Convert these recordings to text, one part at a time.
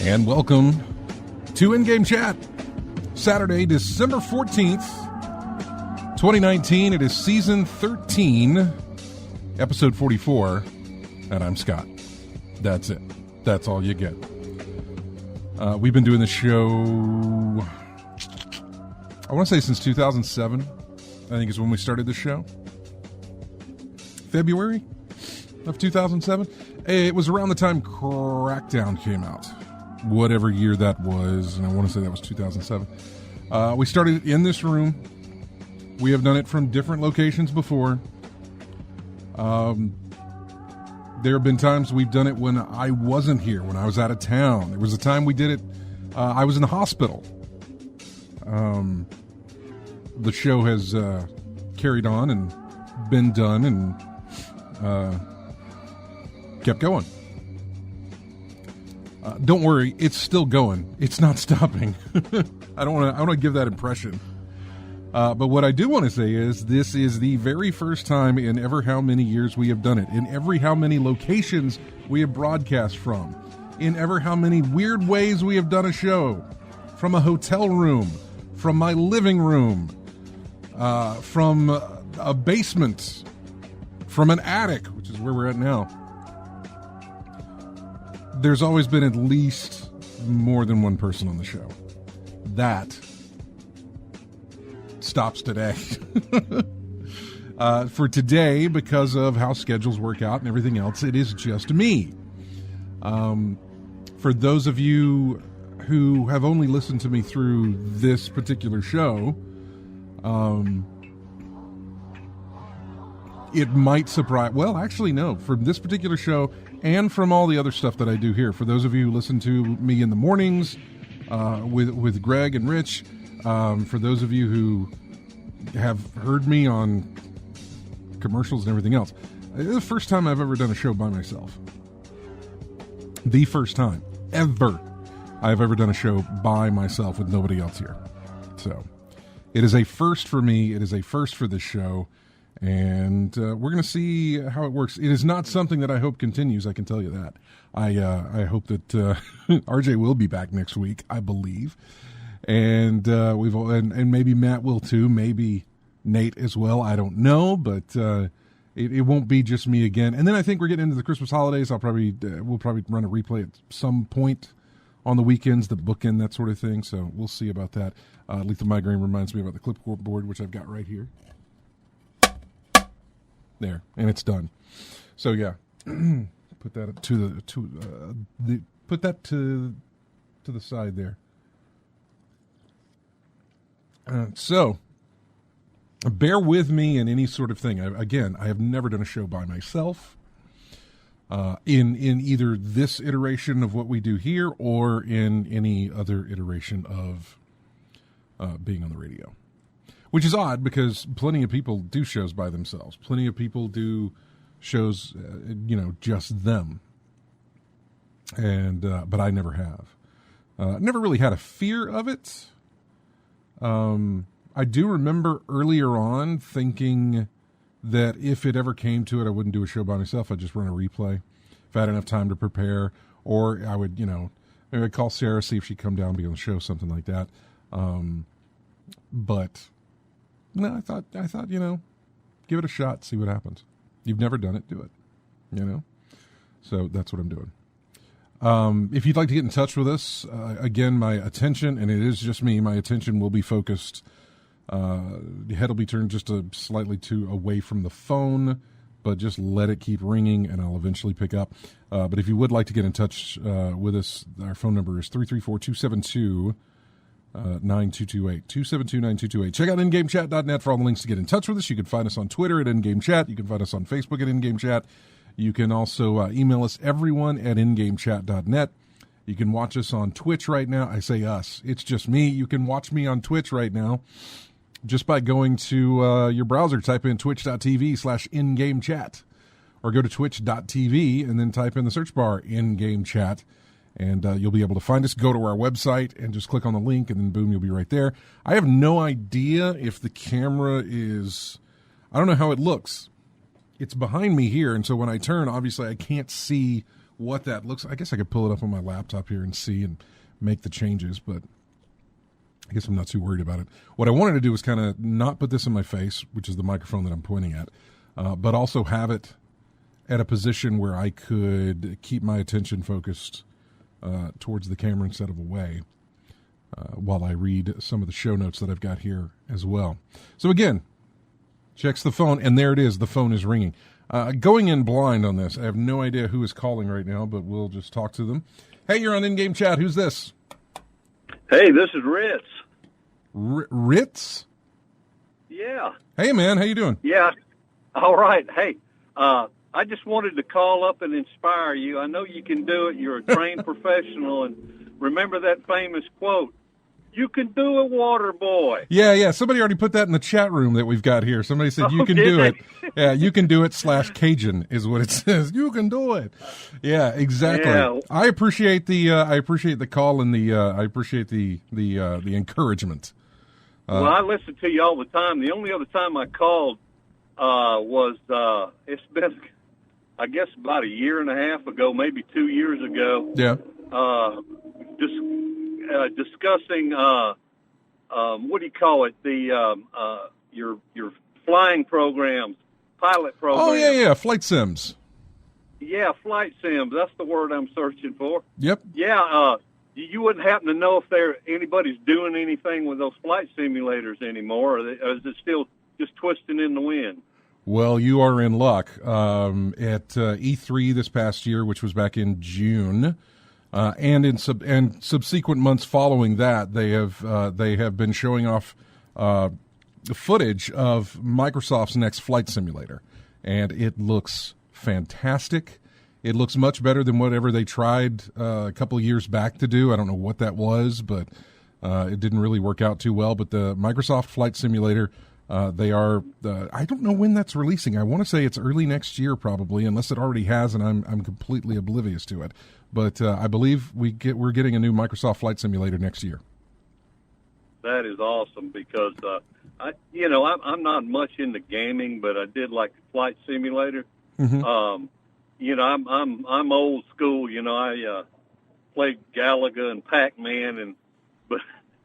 And welcome to In-Game Chat, Saturday, December 14th, 2019. It is Season 13, Episode 44, and I'm Scott. That's it. That's all you get. We've been doing this show, I want to say since 2007, I think is when we started the show. February of 2007. It was around the time Crackdown came out. Whatever year that was, and I want to say that was 2007. We started in this room. We have done it from different locations before. There have been times we've done it when I wasn't here, when I was out of town. There was a time we did it, I was in the hospital. The show has carried on and been done and kept going. Don't worry, it's still going. It's not stopping. I don't want to give that impression. But what I do want to say is this is the very first time in ever how many years we have done it. In every how many locations we have broadcast from. In ever how many weird ways we have done a show. From a hotel room. From my living room. From a basement. From an attic, which is where we're at now. There's always been at least more than one person on the show. That stops today. For today, because of how schedules work out and everything else, it is just me. For those of you who have only listened to me through this particular show, it might surprise... Well, actually, no. From this particular show and from all the other stuff that I do here, for those of you who listen to me in the mornings with Greg and Rich, for those of you who have heard me on commercials and everything else, it's the first time I've ever done a show by myself. The first time ever I've ever done a show by myself with nobody else here. So it is a first for me. It is a first for this show. And we're going to see how it works. It is not something that I hope continues, I can tell you that. I hope that RJ will be back next week, I believe. And and maybe Matt will too, maybe Nate as well. I don't know, but it won't be just me again. And then I think we're getting into the Christmas holidays. We'll probably run a replay at some point on the weekends, the bookend, that sort of thing. So we'll see about that. Lethal Migraine reminds me about the clipboard, which I've got right here. There, and it's done. So yeah, put that to the side there. So bear with me in any sort of thing. I have never done a show by myself. In either this iteration of what we do here or in any other iteration of being on the radio. Which is odd because plenty of people do shows by themselves. Plenty of people do shows, just them. And but I never have. Never really had a fear of it. I do remember earlier on thinking that if it ever came to it, I wouldn't do a show by myself. I'd just run a replay if I had enough time to prepare. Or I would, maybe I'd call Sarah, see if she'd come down and be on the show, something like that. But no, I thought, give it a shot, see what happens. You've never done it, do it. So that's what I'm doing. If you'd like to get in touch with us, again, my attention, and it is just me, my attention will be focused. The head will be turned just slightly away from the phone, but just let it keep ringing, and I'll eventually pick up. But if you would like to get in touch with us, our phone number is 334-272-9228. 272-9228. Check out InGameChat.net for all the links to get in touch with us. You can find us on Twitter at InGameChat. You can find us on Facebook at InGameChat. You can also email us, everyone, at InGameChat.net. You can watch us on Twitch right now. I say us. It's just me. You can watch me on Twitch right now just by going to your browser. Type in twitch.tv/InGameChat. Or go to twitch.tv and then type in the search bar InGameChat. And you'll be able to find us. Go to our website and just click on the link, and then boom, you'll be right there. I have no idea if the camera is... I don't know how it looks. It's behind me here, and so when I turn, obviously I can't see what that looks like. I guess I could pull it up on my laptop here and see and make the changes, but I guess I'm not too worried about it. What I wanted to do was kind of not put this in my face, which is the microphone that I'm pointing at, but also have it at a position where I could keep my attention focused towards the camera instead of away while I read some of the show notes that I've got here as well. So again, checks the phone, and there it is. The phone is ringing. Going in blind on this, I have no idea who is calling right now, but we'll just talk to them. Hey, you're on In-Game Chat. Who's this? Hey, this is Ritz. Ritz? Yeah. Hey, man. How you doing? Yeah. All right. Hey, I just wanted to call up and inspire you. I know you can do it. You're a trained professional, and remember that famous quote, "You can do it, water boy." Yeah. Somebody already put that in the chat room that we've got here. Somebody said, you can do it. Yeah, you can do it /Cajun is what it says. You can do it. Yeah, exactly. Yeah. I appreciate the call and I appreciate the encouragement. Well, I listen to you all the time. The only other time I called was it's been, I guess, about a year and a half ago, maybe 2 years ago. Yeah. Discussing what do you call it? Your flying programs, pilot programs. Oh yeah, flight sims. Yeah, flight sims. That's the word I'm searching for. Yep. Yeah. You wouldn't happen to know if anybody's doing anything with those flight simulators anymore, or is it still just twisting in the wind? Well, you are in luck. At E3 this past year, which was back in June, and in subsequent months following that, they have been showing off footage of Microsoft's next flight simulator, and it looks fantastic. It looks much better than whatever they tried a couple of years back to do. I don't know what that was, but it didn't really work out too well. But the Microsoft Flight Simulator, they are. I don't know when that's releasing. I want to say it's early next year, probably, unless it already has, and I'm completely oblivious to it. But I believe we're getting a new Microsoft Flight Simulator next year. That is awesome because I'm not much into gaming, but I did like the Flight Simulator. Mm-hmm. I'm old school. I played Galaga and Pac-Man, but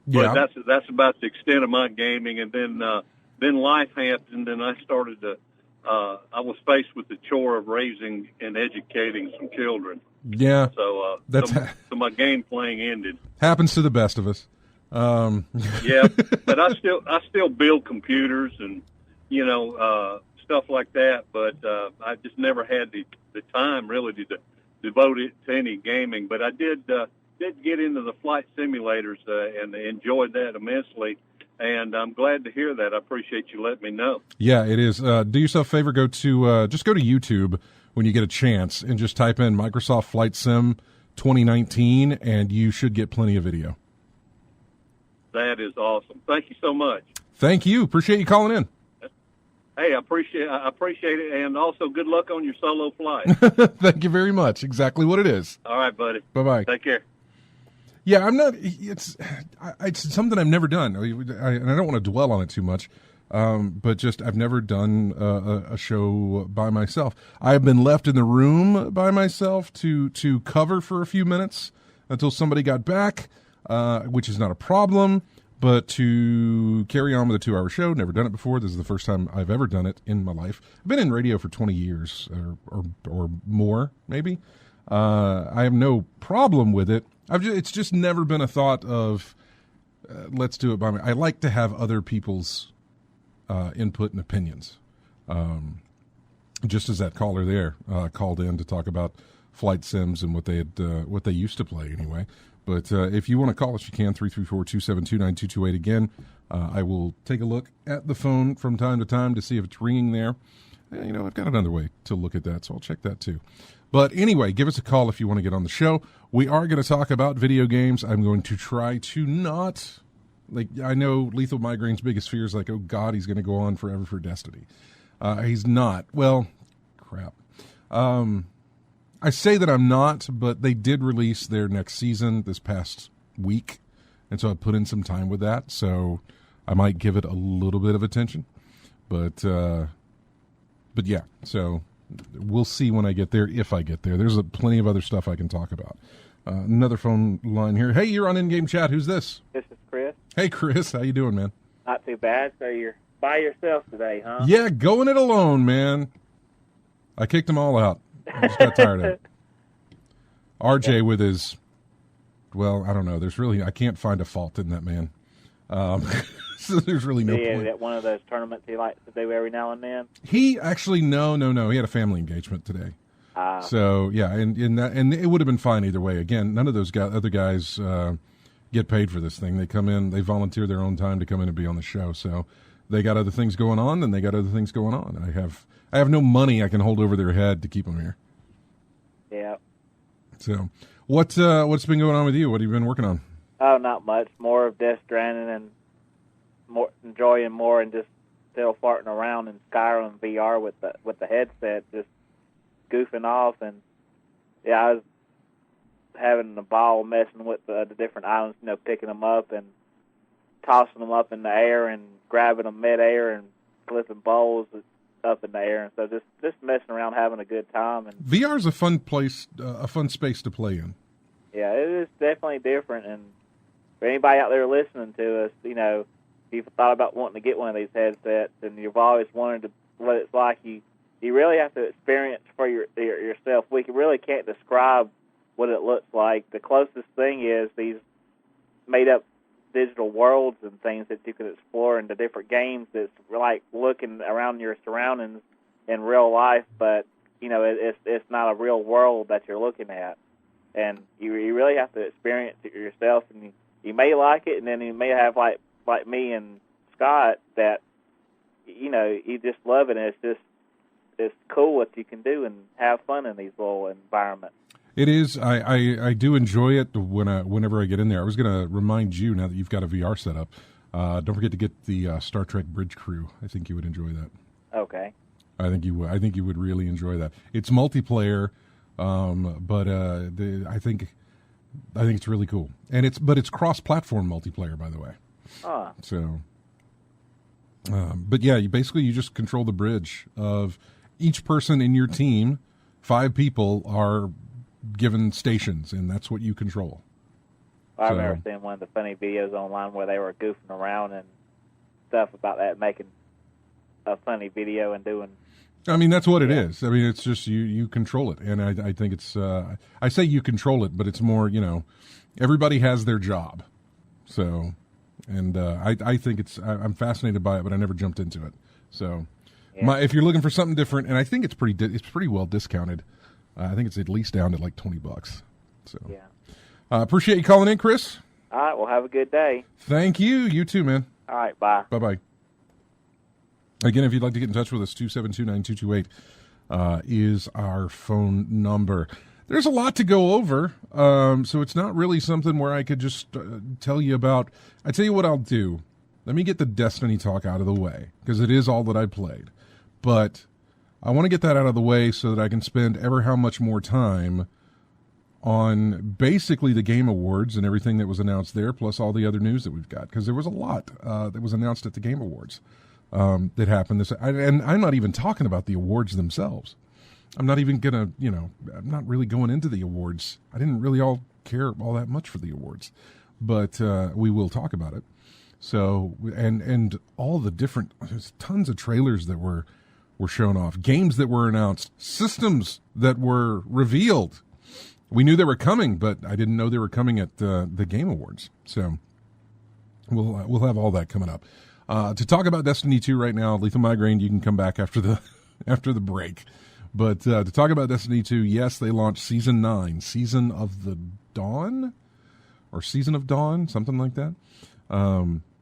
that's about the extent of my gaming. And then life happened, and I started to. I was faced with the chore of raising and educating some children. Yeah. So so my game playing ended. Happens to the best of us. Yeah, but I still build computers and stuff like that. But I just never had the time really to devote it to any gaming. But I did get into the flight simulators and enjoyed that immensely. And I'm glad to hear that. I appreciate you letting me know. Yeah, it is. Do yourself a favor. Just go to YouTube when you get a chance and just type in Microsoft Flight Sim 2019, and you should get plenty of video. That is awesome. Thank you so much. Thank you. Appreciate you calling in. Hey, I appreciate it, and also good luck on your solo flight. Thank you very much. Exactly what it is. All right, buddy. Bye-bye. Take care. Yeah, I'm not. It's something I've never done, and I don't want to dwell on it too much. But just I've never done a show by myself. I've been left in the room by myself to cover for a few minutes until somebody got back, which is not a problem. But to carry on with a 2-hour show, never done it before. This is the first time I've ever done it in my life. I've been in radio for 20 years or more, maybe. I have no problem with it. It's just never been a thought of, let's do it by me. I like to have other people's input and opinions. Just as that caller there called in to talk about flight sims and what they used to play anyway. But if you want to call us, you can, 334-272-9228. Again, I will take a look at the phone from time to time to see if it's ringing there. I've got another way to look at that, so I'll check that too. But anyway, give us a call if you want to get on the show. We are going to talk about video games. I'm going to try to not, I know Lethal Migraine's biggest fear is like, oh God, he's going to go on forever for Destiny. He's not. Well, crap. I say that I'm not, but they did release their next season this past week, and so I put in some time with that, so I might give it a little bit of attention. But yeah, so we'll see when I get there, if I get there. There's plenty of other stuff I can talk about. Another phone line here. Hey, you're on In-Game Chat. Who's this? This is Chris. Hey, Chris. How you doing, man? Not too bad. So you're by yourself today, huh? Yeah, going it alone, man. I kicked them all out. I just got tired of it. RJ with his, well, I don't know. I can't find a fault in that man. So there's really no point. That one of those tournaments he likes to do every now and then? He actually, no. He had a family engagement today. So, yeah, and it would have been fine either way. Again, none of those other guys get paid for this thing. They come in, they volunteer their own time to come in and be on the show. So they got other things going on, and they got other things going on. I have no money I can hold over their head to keep them here. Yeah. So what's been going on with you? What have you been working on? Oh, not much. More of Death Stranding and enjoying more and just still farting around in Skyrim VR with the headset, just goofing off. And yeah, I was having a ball messing with the different islands, picking them up and tossing them up in the air and grabbing them mid-air and flipping bowls up in the air, and so just messing around, having a good time. And VR is a fun place, a fun space to play in. Yeah, it is definitely different. And for anybody out there listening to us, if you've thought about wanting to get one of these headsets and you've always wondered what it's like, you really have to experience for yourself. We really can't describe what it looks like. The closest thing is these made-up digital worlds and things that you can explore in the different games. It's like looking around your surroundings in real life, but it's not a real world that you're looking at, and you really have to experience it yourself. And you may like it, and then you may have like me and Scott that you just love it, and it's cool what you can do and have fun in these little environments. It is. I do enjoy it whenever I get in there. I was going to remind you, now that you've got a VR set up, don't forget to get the Star Trek Bridge Crew. I think you would enjoy that. Okay. I think you would really enjoy that. It's multiplayer, but I think it's really cool, and it's cross-platform multiplayer, by the way. So, but yeah, you just control the bridge of each person in your team. 5 people are given stations, and that's what you control. I remember seeing one of the funny videos online where they were goofing around and stuff about that, making a funny video and doing. I mean, that's what it is. I mean, it's just you control it, and I think it's. I say you control it, but it's more, everybody has their job. So, and I think I'm fascinated by it, but I never jumped into it. So, if you're looking for something different, and I think it's pretty well discounted. I think it's at least down to like $20. So, yeah. Appreciate you calling in, Chris. All right. Well, have a good day. Thank you. You too, man. All right. Bye. Bye-bye. Again, if you'd like to get in touch with us, 272-9228 is our phone number. There's a lot to go over, so it's not really something where I could just tell you about. I tell you what I'll do. Let me get the Destiny talk out of the way, because it is all that I played. But I want to get that out of the way so that I can spend ever how much more time on basically the Game Awards and everything that was announced there, plus all the other news that we've got, because there was a lot that was announced at the Game Awards that happened. And I'm not even talking about the awards themselves. I'm not even going to, I'm not really going into the awards. I didn't really care all that much for the awards, but we will talk about it. So and all the different, there's tons of trailers that were shown off, games that were announced, systems that were revealed. We knew they were coming, but I didn't know they were coming at the Game Awards. So we'll have all that coming up. To talk about Destiny 2 right now, Lethal Migraine, you can come back after the break. But to talk about Destiny 2, yes, they launched Season 9, Season of the Dawn, or Season of Dawn, something like that,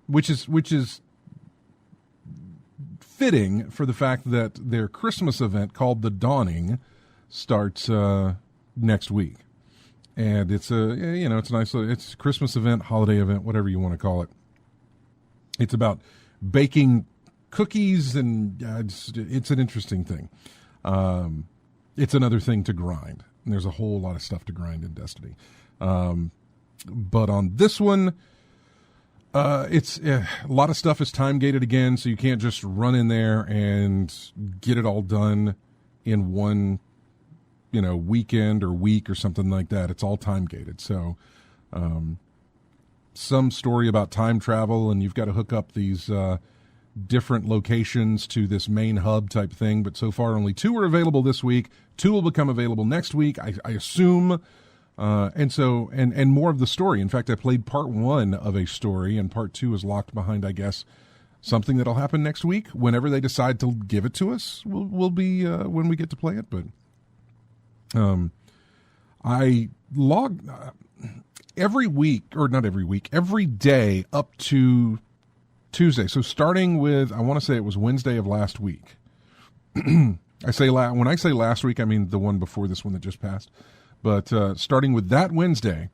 which is fitting for the fact that their Christmas event called The Dawning starts next week. And it's it's a nice, it's a Christmas event, holiday event, whatever you want to call it. It's about baking cookies, and it's an interesting thing. It's another thing to grind. And there's a whole lot of stuff to grind in Destiny. But on this one, it's a lot of stuff is time gated again, so you can't just run in there and get it all done in one, weekend or week or something like that. It's all time gated. So, some story about time travel, and you've got to hook up these different locations to this main hub type thing. But so far, only 2 are available this week. 2 will become available next week, I assume. And more of the story. In fact, I played part 1 of a story, and part 2 is locked behind, I guess, something that'll happen next week. Whenever they decide to give it to us, will be when we get to play it. But I log every week, or not every week, every day up to Tuesday. So starting with, I want to say it was Wednesday of last week. When I say last week, I mean the one before this one that just passed. But starting with that Wednesday,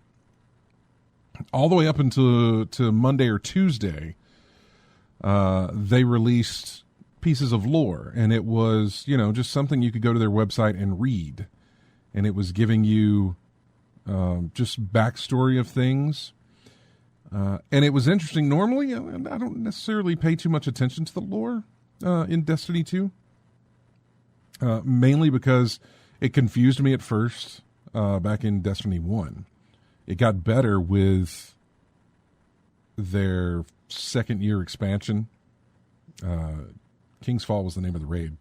all the way up into Monday or Tuesday, they released pieces of lore, and it was just something you could go to their website and read, and it was giving you just backstory of things, and it was interesting. Normally, I don't necessarily pay too much attention to the lore in Destiny 2, mainly because it confused me at first. Back in Destiny 1. It got better with their second-year expansion. King's Fall was the name of the raid,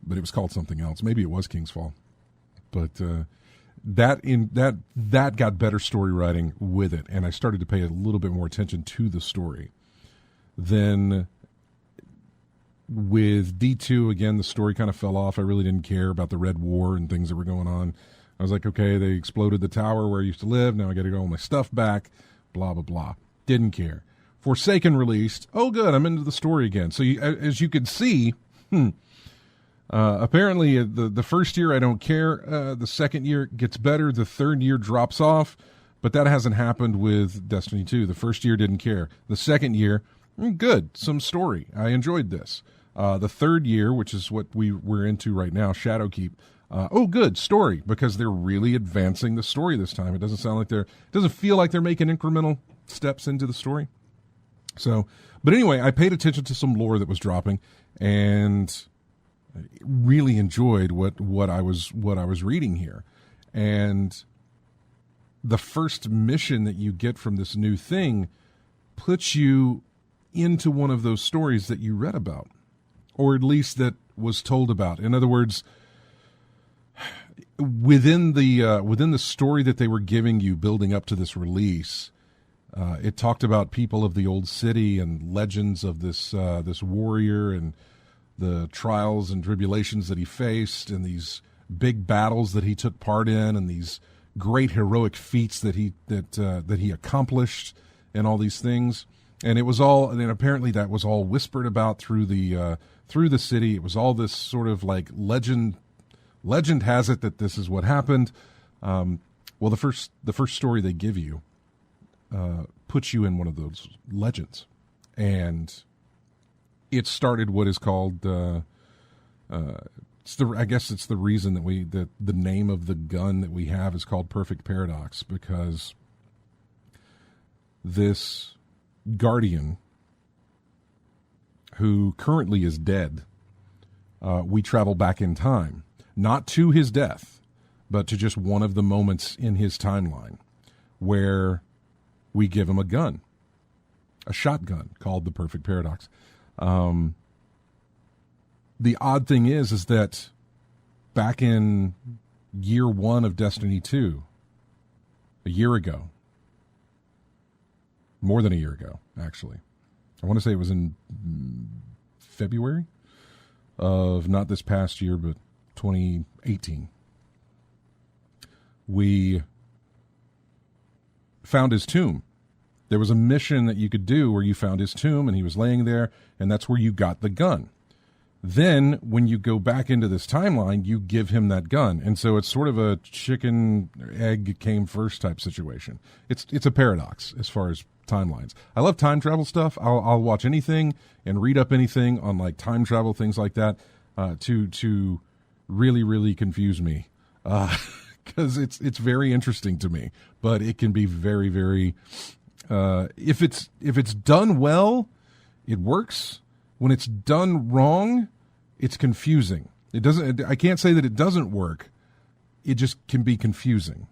but it was called something else. Maybe it was King's Fall. But that got better story writing with it, and I started to pay a little bit more attention to the story. Then with D2, again, the story kind of fell off. I really didn't care about the Red War and things that were going on. I was like, okay, they exploded the tower where I used to live. Now I got to get all my stuff back. Blah, blah, blah. Didn't care. Forsaken released. Oh, good. I'm into the story again. So as you can see, apparently the first year I don't care. The second year gets better. The third year drops off. But that hasn't happened with Destiny 2. The first year didn't care. The second year, good. Some story. I enjoyed this. The third year, which is what we're into right now, Shadowkeep. Good story, because they're really advancing the story this time. It doesn't feel like they're making incremental steps into the story. So, but anyway, I paid attention to some lore that was dropping, and really enjoyed what I was reading here. And the first mission that you get from this new thing puts you into one of those stories that you read about, or at least that was told about. In other words, within the story that they were giving you building up to this release, it talked about people of the old city and legends of this warrior and the trials and tribulations that he faced, and these big battles that he took part in, and these great heroic feats that he accomplished, and all these things. And it was all, and apparently that was all whispered about through the city. It was all this sort of like legend. Legend has it that this is what happened. Well, the first story they give you puts you in one of those legends, and it started what is called. I guess it's the reason that the name of the gun that we have is called Perfect Paradox, because this Guardian, who currently is dead, we travel back in time. Not to his death, but to just one of the moments in his timeline where we give him a gun. a shotgun called the Perfect Paradox. The odd thing is that back in year 1 of Destiny 2, a year ago, more than a year ago, actually, I want to say it was in February of not this past year, but 2018, we found his tomb. There was a mission that you could do where you found his tomb and he was laying there, and that's where you got the gun. Then when you go back into this timeline, you give him that gun. And so it's sort of a chicken egg came first type situation. It's a paradox as far as timelines. I love time travel stuff. I'll watch anything and read up anything on like time travel, things like that, to really, really confuse me. Because it's very interesting to me, but it can be very, very, if it's done well, it works. When it's done wrong, it's confusing. I can't say that it doesn't work. It just can be confusing.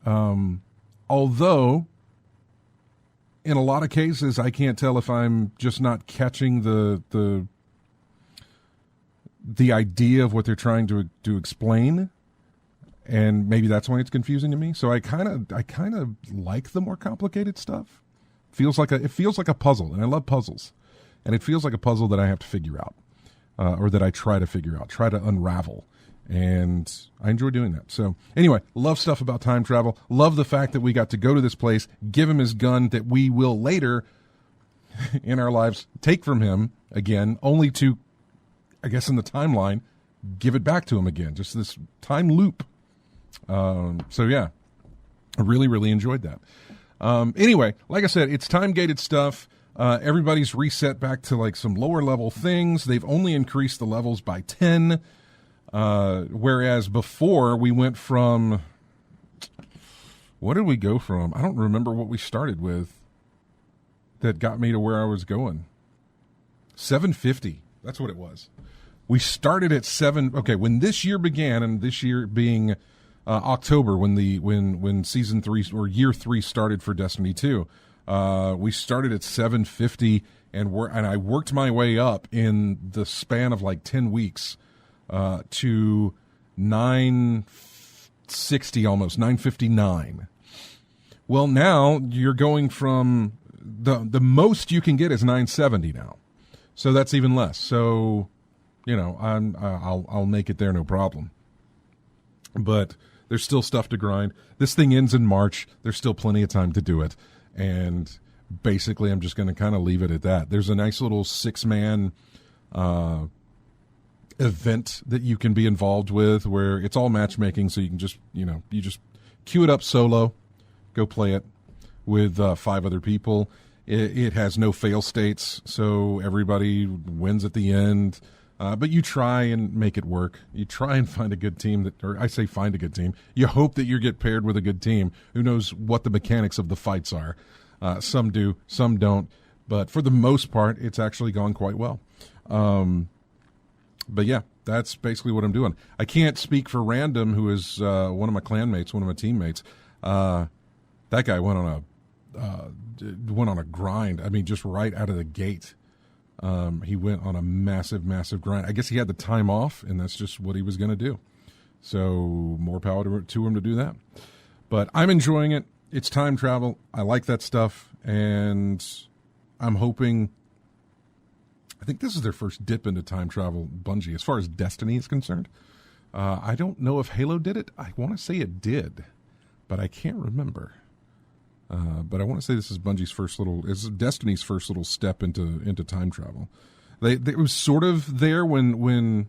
Although, in a lot of cases, I can't tell if I'm just not catching the idea of what they're trying to explain, and maybe that's why it's confusing to me. So I kind of like the more complicated stuff. It feels like a puzzle, and I love puzzles. And it feels like a puzzle that I have to figure out, or that I try to figure out, try to unravel. And I enjoy doing that. So anyway, love stuff about time travel. Love the fact that we got to go to this place, give him his gun that we will later in our lives take from him again, only to, I guess in the timeline, give it back to him again. Just this time loop. So yeah, I really, really enjoyed that. Anyway, like I said, it's time-gated stuff. Everybody's reset back to like some lower level things. They've only increased the levels by 10. Whereas before we went from, what did we go from? I don't remember what we started with that got me to where I was going. 750. That's what it was. We started at 7. Okay. When this year began, and this year being, October, when season 3 or year 3 started for Destiny 2, we started at 750, and I worked my way up in the span of like 10 weeks to 960, almost 959. Well, now you're going from the most you can get is 970 now, so that's even less. So, I'll make it there, no problem. But there's still stuff to grind. This thing ends in March. There's still plenty of time to do it. And basically, I'm just going to kind of leave it at that. There's a nice little 6-man event that you can be involved with where it's all matchmaking. So you can just, you just queue it up solo, go play it with 5 other people. It has no fail states, so everybody wins at the end. But you try and make it work. You try and find a good team or I say find a good team. You hope that you get paired with a good team who knows what the mechanics of the fights are. Some do, some don't. But for the most part, it's actually gone quite well. But yeah, that's basically what I'm doing. I can't speak for Random, who is one of my clanmates, one of my teammates. That guy went on a grind. I mean, just right out of the gate. He went on a massive, massive grind. I guess he had the time off, and that's just what he was going to do. So more power to him to do that. But I'm enjoying it. It's time travel. I like that stuff, and I'm hoping. I think this is their first dip into time travel, Bungie, as far as Destiny is concerned. I don't know if Halo did it. I want to say it did, but I can't remember. But I want to say this is it's Destiny's first little step into time travel. It was sort of there when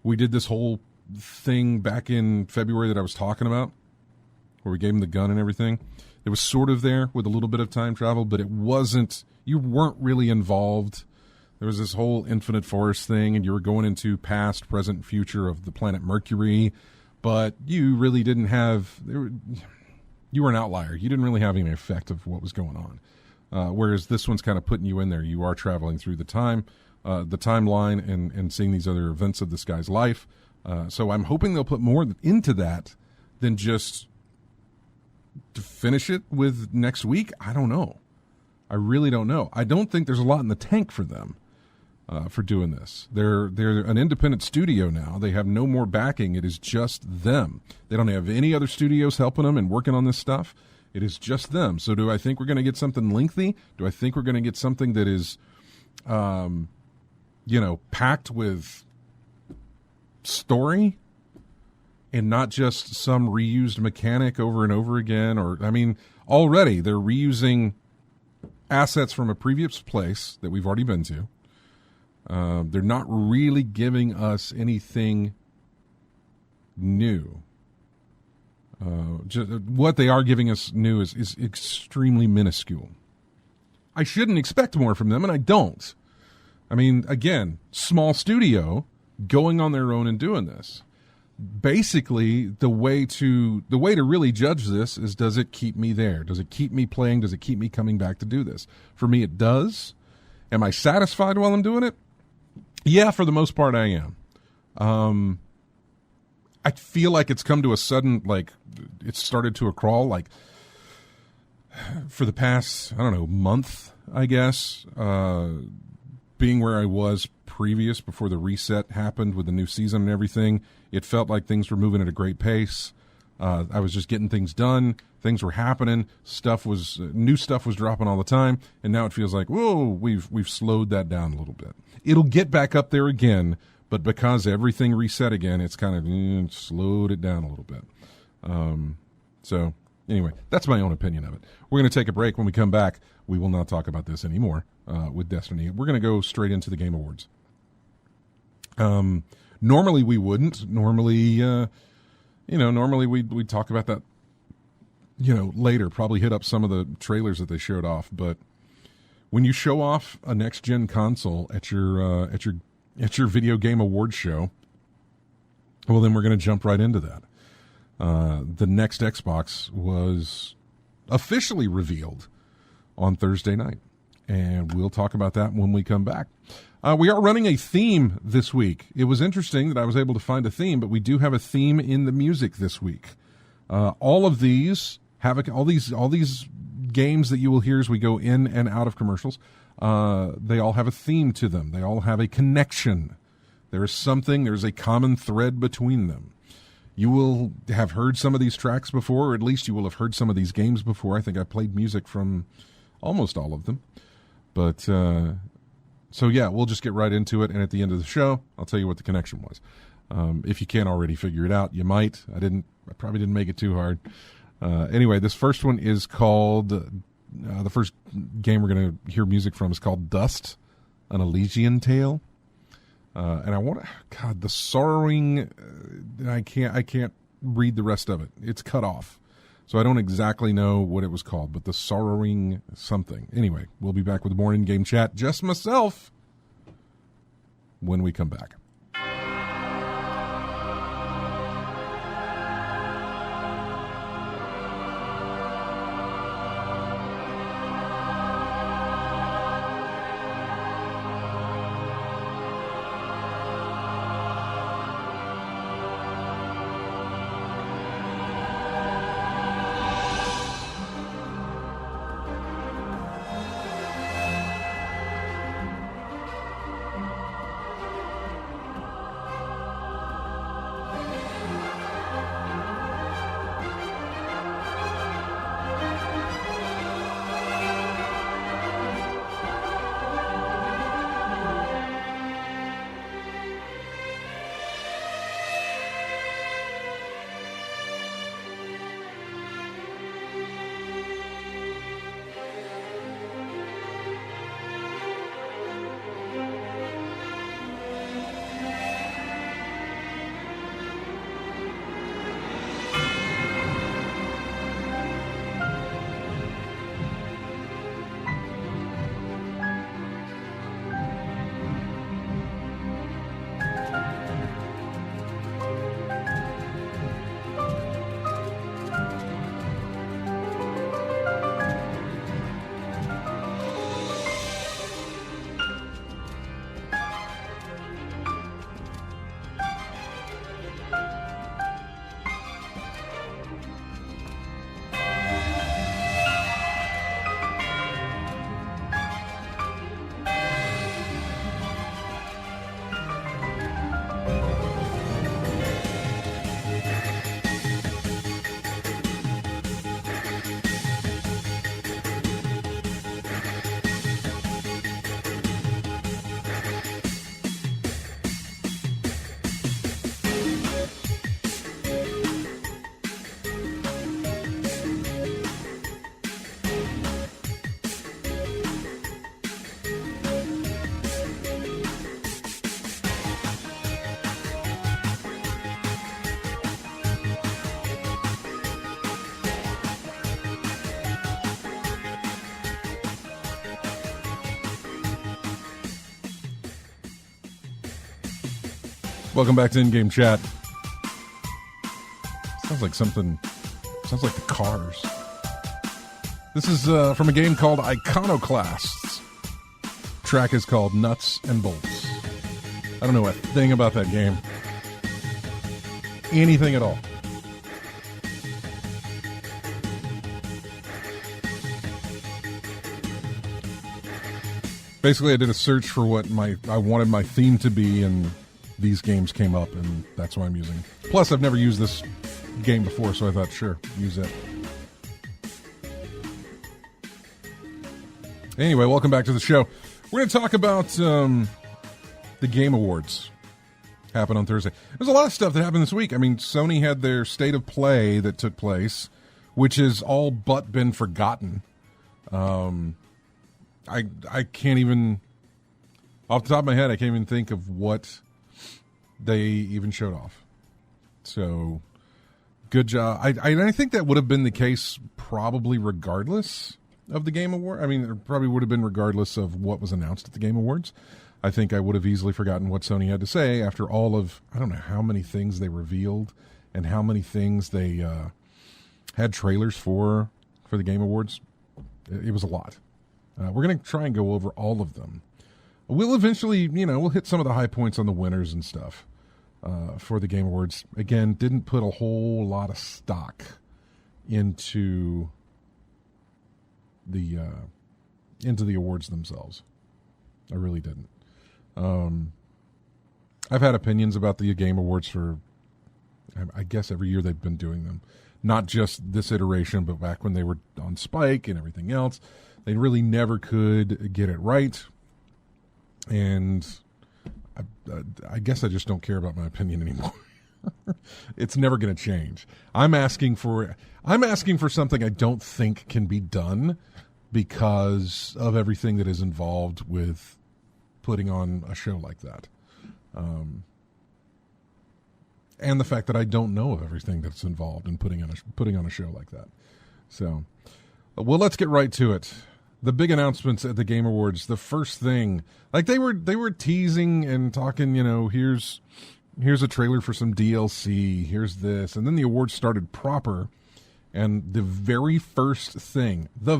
we did this whole thing back in February that I was talking about, where we gave him the gun and everything. It was sort of there with a little bit of time travel, but it wasn't. You weren't really involved. There was this whole Infinite Forest thing, and you were going into past, present, future of the planet Mercury, but you really didn't have. You were an outlier. You didn't really have any effect of what was going on. Whereas this one's kind of putting you in there. You are traveling through the timeline, and seeing these other events of this guy's life. So I'm hoping they'll put more into that than just to finish it with next week. I don't know. I really don't know. I don't think there's a lot in the tank for them for doing this. They're an independent studio now. They have no more backing. It is just them. They don't have any other studios helping them and working on this stuff. It is just them. So do I think we're going to get something lengthy? Do I think we're going to get something that is, packed with story and not just some reused mechanic over and over again? Or, I mean, already they're reusing assets from a previous place that we've already been to. They're not really giving us anything new. What they are giving us new is extremely minuscule. I shouldn't expect more from them, and I don't. I mean, again, small studio going on their own and doing this. Basically, the way to really judge this is, does it keep me there? Does it keep me playing? Does it keep me coming back to do this? For me, it does. Am I satisfied while I'm doing it? Yeah, for the most part, I am. I feel like it's come to a sudden, it started to a crawl, for the past, month, I guess, being where I was previous before the reset happened with the new season and everything. It felt like things were moving at a great pace. I was just getting things done. Things were happening. New stuff was dropping all the time. And now it feels like, whoa, we've slowed that down a little bit. It'll get back up there again, but because everything reset again, it's kind of slowed it down a little bit. So anyway, that's my own opinion of it. We're going to take a break. When we come back, we will not talk about this anymore with Destiny. We're going to go straight into the Game Awards. Normally we wouldn't. Normally we'd talk about that, later, probably hit up some of the trailers that they showed off. But when you show off a next-gen console at your video game awards show, well, then we're going to jump right into that. The next Xbox was officially revealed on Thursday night, and we'll talk about that when we come back. We are running a theme this week. It was interesting that I was able to find a theme, but we do have a theme in the music this week. All these games that you will hear as we go in and out of commercials, they all have a theme to them. They all have a connection. There's a common thread between them. You will have heard some of these tracks before, or at least you will have heard some of these games before. I think I played music from almost all of them. But, so yeah, we'll just get right into it. And at the end of the show, I'll tell you what the connection was. If you can't already figure it out, you might. I probably didn't make it too hard. Anyway, this first one is called, the first game we're going to hear music from is called Dust, an Elysian Tale. And the sorrowing, I can't read the rest of it. It's cut off. So I don't exactly know what it was called, but the sorrowing something. Anyway, we'll be back with more in-game chat, just myself, when we come back. Welcome back to In-Game Chat. Sounds like the Cars. This is from a game called Iconoclasts. Track is called Nuts and Bolts. I don't know a thing about that game. Anything at all. Basically, I did a search for what I wanted my theme to be, and these games came up, and that's what I'm using. Plus, I've never used this game before, so I thought, sure, use it. Anyway, welcome back to the show. We're going to talk about the Game Awards. Happened on Thursday. There's a lot of stuff that happened this week. I mean, Sony had their State of Play that took place, which has all but been forgotten. I can't even, off the top of my head, I can't even think of what they even showed off. So, good job. I think that would have been the case probably regardless of the Game Award. I mean, it probably would have been regardless of what was announced at the Game Awards. I think I would have easily forgotten what Sony had to say after all of, I don't know how many things they revealed and how many things they had trailers for the Game Awards. It was a lot. We're going to try and go over all of them. We'll eventually, we'll hit some of the high points on the winners and stuff for the Game Awards. Again, didn't put a whole lot of stock into the awards themselves. I really didn't. I've had opinions about the Game Awards for, I guess, every year they've been doing them. Not just this iteration, but back when they were on Spike and everything else. They really never could get it right. And I guess I just don't care about my opinion anymore. It's never going to change. I'm asking for something I don't think can be done because of everything that is involved with putting on a show like that. And the fact that I don't know of everything that's involved in putting on a show like that. So, well, let's get right to it. The big announcements at the Game Awards. The first thing, like they were teasing and talking, here's a trailer for some DLC, here's this, and then the awards started proper, and the very first thing that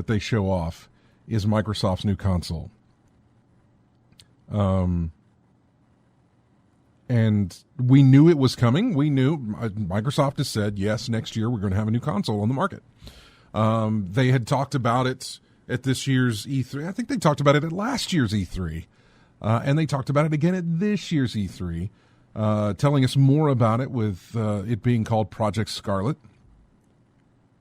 they show off is Microsoft's new console. And we knew it was coming. We knew Microsoft has said, yes, next year we're going to have a new console on the market. They had talked about it at this year's E3. I think they talked about it at last year's E3. And they talked about it again at this year's E3, telling us more about it with it being called Project Scarlet.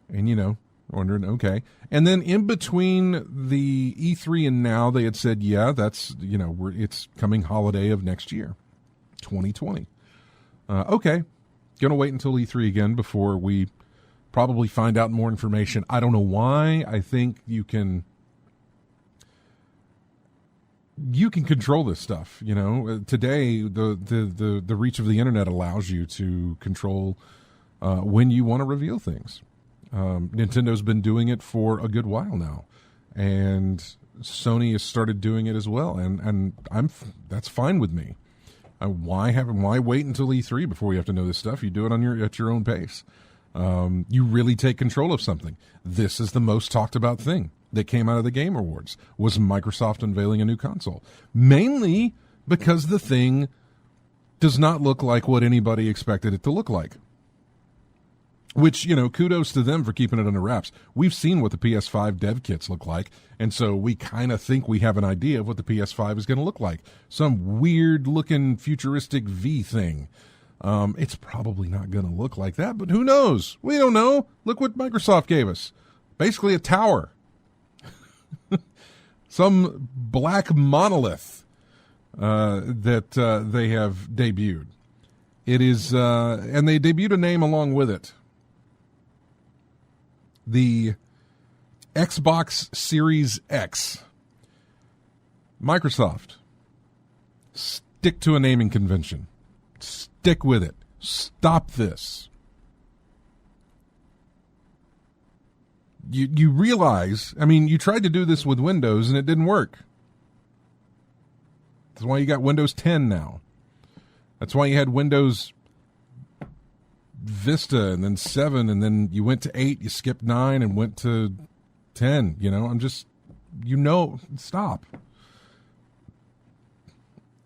And, wondering, okay. And then in between the E3 and now, they had said, yeah, that's, it's coming holiday of next year, 2020. Okay. Going to wait until E3 again before we probably find out more information. I don't know why. I think you can control this stuff. Today the reach of the internet allows you to control when you want to reveal things. Nintendo's been doing it for a good while now, and Sony has started doing it as well. And that's fine with me. Why wait until E3 before you have to know this stuff? You do it at your own pace. You really take control of something. This is the most talked about thing that came out of the Game Awards, was Microsoft unveiling a new console. Mainly because the thing does not look like what anybody expected it to look like. Which, kudos to them for keeping it under wraps. We've seen what the PS5 dev kits look like, and so we kind of think we have an idea of what the PS5 is going to look like. Some weird-looking futuristic V thing. It's probably not going to look like that, but who knows? We don't know. Look what Microsoft gave us. Basically a tower. Some black monolith that they have debuted. It is, and they debuted a name along with it. The Xbox Series X. Microsoft, stick to a naming convention. Stick with it. Stop this. You realize, you tried to do this with Windows and it didn't work. That's why you got Windows 10 now. That's why you had Windows Vista and then 7 and then you went to 8, you skipped 9 and went to 10. Stop.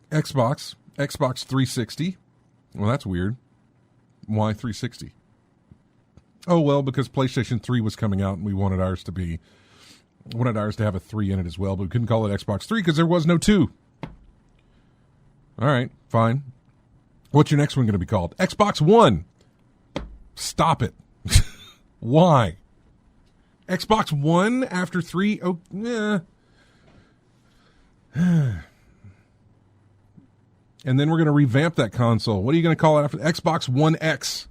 Xbox 360. Well, that's weird. Why 360? Oh, well, because PlayStation 3 was coming out and we wanted ours to have a 3 in it as well, but we couldn't call it Xbox 3 because there was no 2. All right, fine. What's your next one going to be called? Xbox One. Stop it. Why? Xbox One after 3? Oh, yeah. And then we're going to revamp that console. What are you going to call it after Xbox One X?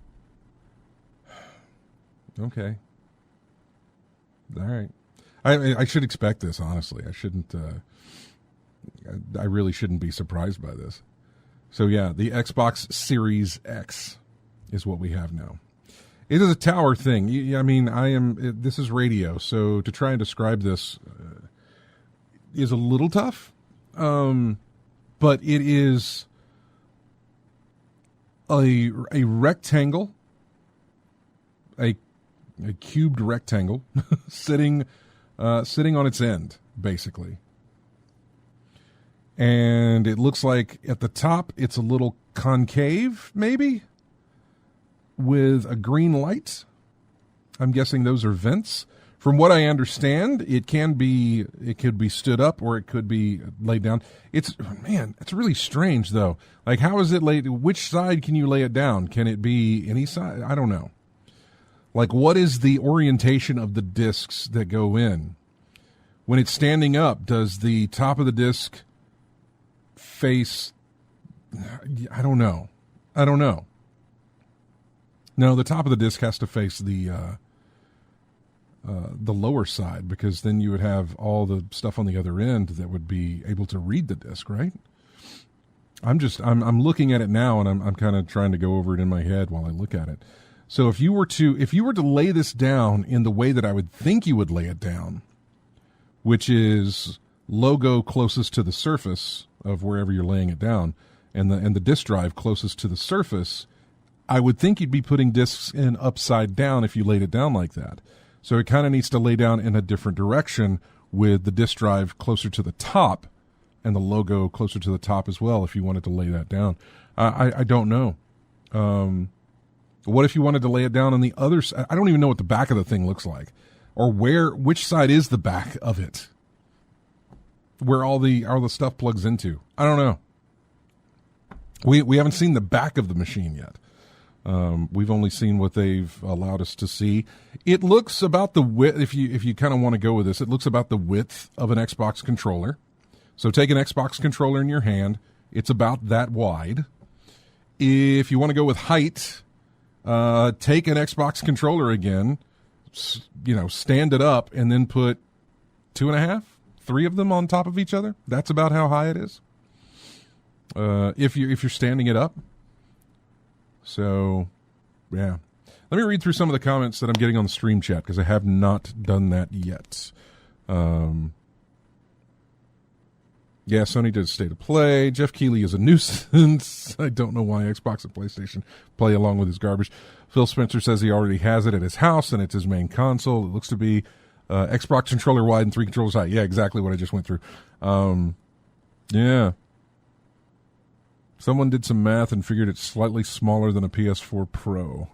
Okay. All right. I should expect this, honestly. I shouldn't. I really shouldn't be surprised by this. So, yeah, the Xbox Series X is what we have now. It is a tower thing. This is radio, so to try and describe this is a little tough. But it is a rectangle, a cubed rectangle sitting on its end, basically. And it looks like at the top it's a little concave, maybe, with a green light. I'm guessing those are vents. From what I understand, it could be stood up or it could be laid down. It's really strange though. Like, how is it laid? Which side can you lay it down? Can it be any side? I don't know. Like, what is the orientation of the discs that go in? When it's standing up, does the top of the disc face? I don't know. No, the top of the disc has to face the lower side, because then you would have all the stuff on the other end that would be able to read the disc, right? I'm looking at it now, and I'm kind of trying to go over it in my head while I look at it. So if you were to lay this down in the way that I would think you would lay it down, which is logo closest to the surface of wherever you're laying it down, and the disk drive closest to the surface, I would think you'd be putting discs in upside down if you laid it down like that. So it kind of needs to lay down in a different direction, with the disk drive closer to the top and the logo closer to the top as well, if you wanted to lay that down. I don't know. What if you wanted to lay it down on the other side? I don't even know what the back of the thing looks like, or which side is the back of it, where all the stuff plugs into. I don't know. We haven't seen the back of the machine yet. We've only seen what they've allowed us to see. It looks about the width, if you kind of want to go with this, it looks about the width of an Xbox controller. So take an Xbox controller in your hand. It's about that wide. If you want to go with height, take an Xbox controller again, stand it up, and then put 2.5, 3 of them on top of each other. That's about how high it is. If you're standing it up. So, yeah. Let me read through some of the comments that I'm getting on the stream chat, because I have not done that yet. Yeah, Sony did State of Play. Jeff Keighley is a nuisance. I don't know why Xbox and PlayStation play along with his garbage. Phil Spencer says he already has it at his house, and it's his main console. It looks to be Xbox controller wide and 3 controllers high. Yeah, exactly what I just went through. Yeah. Someone did some math and figured it's slightly smaller than a PS4 Pro.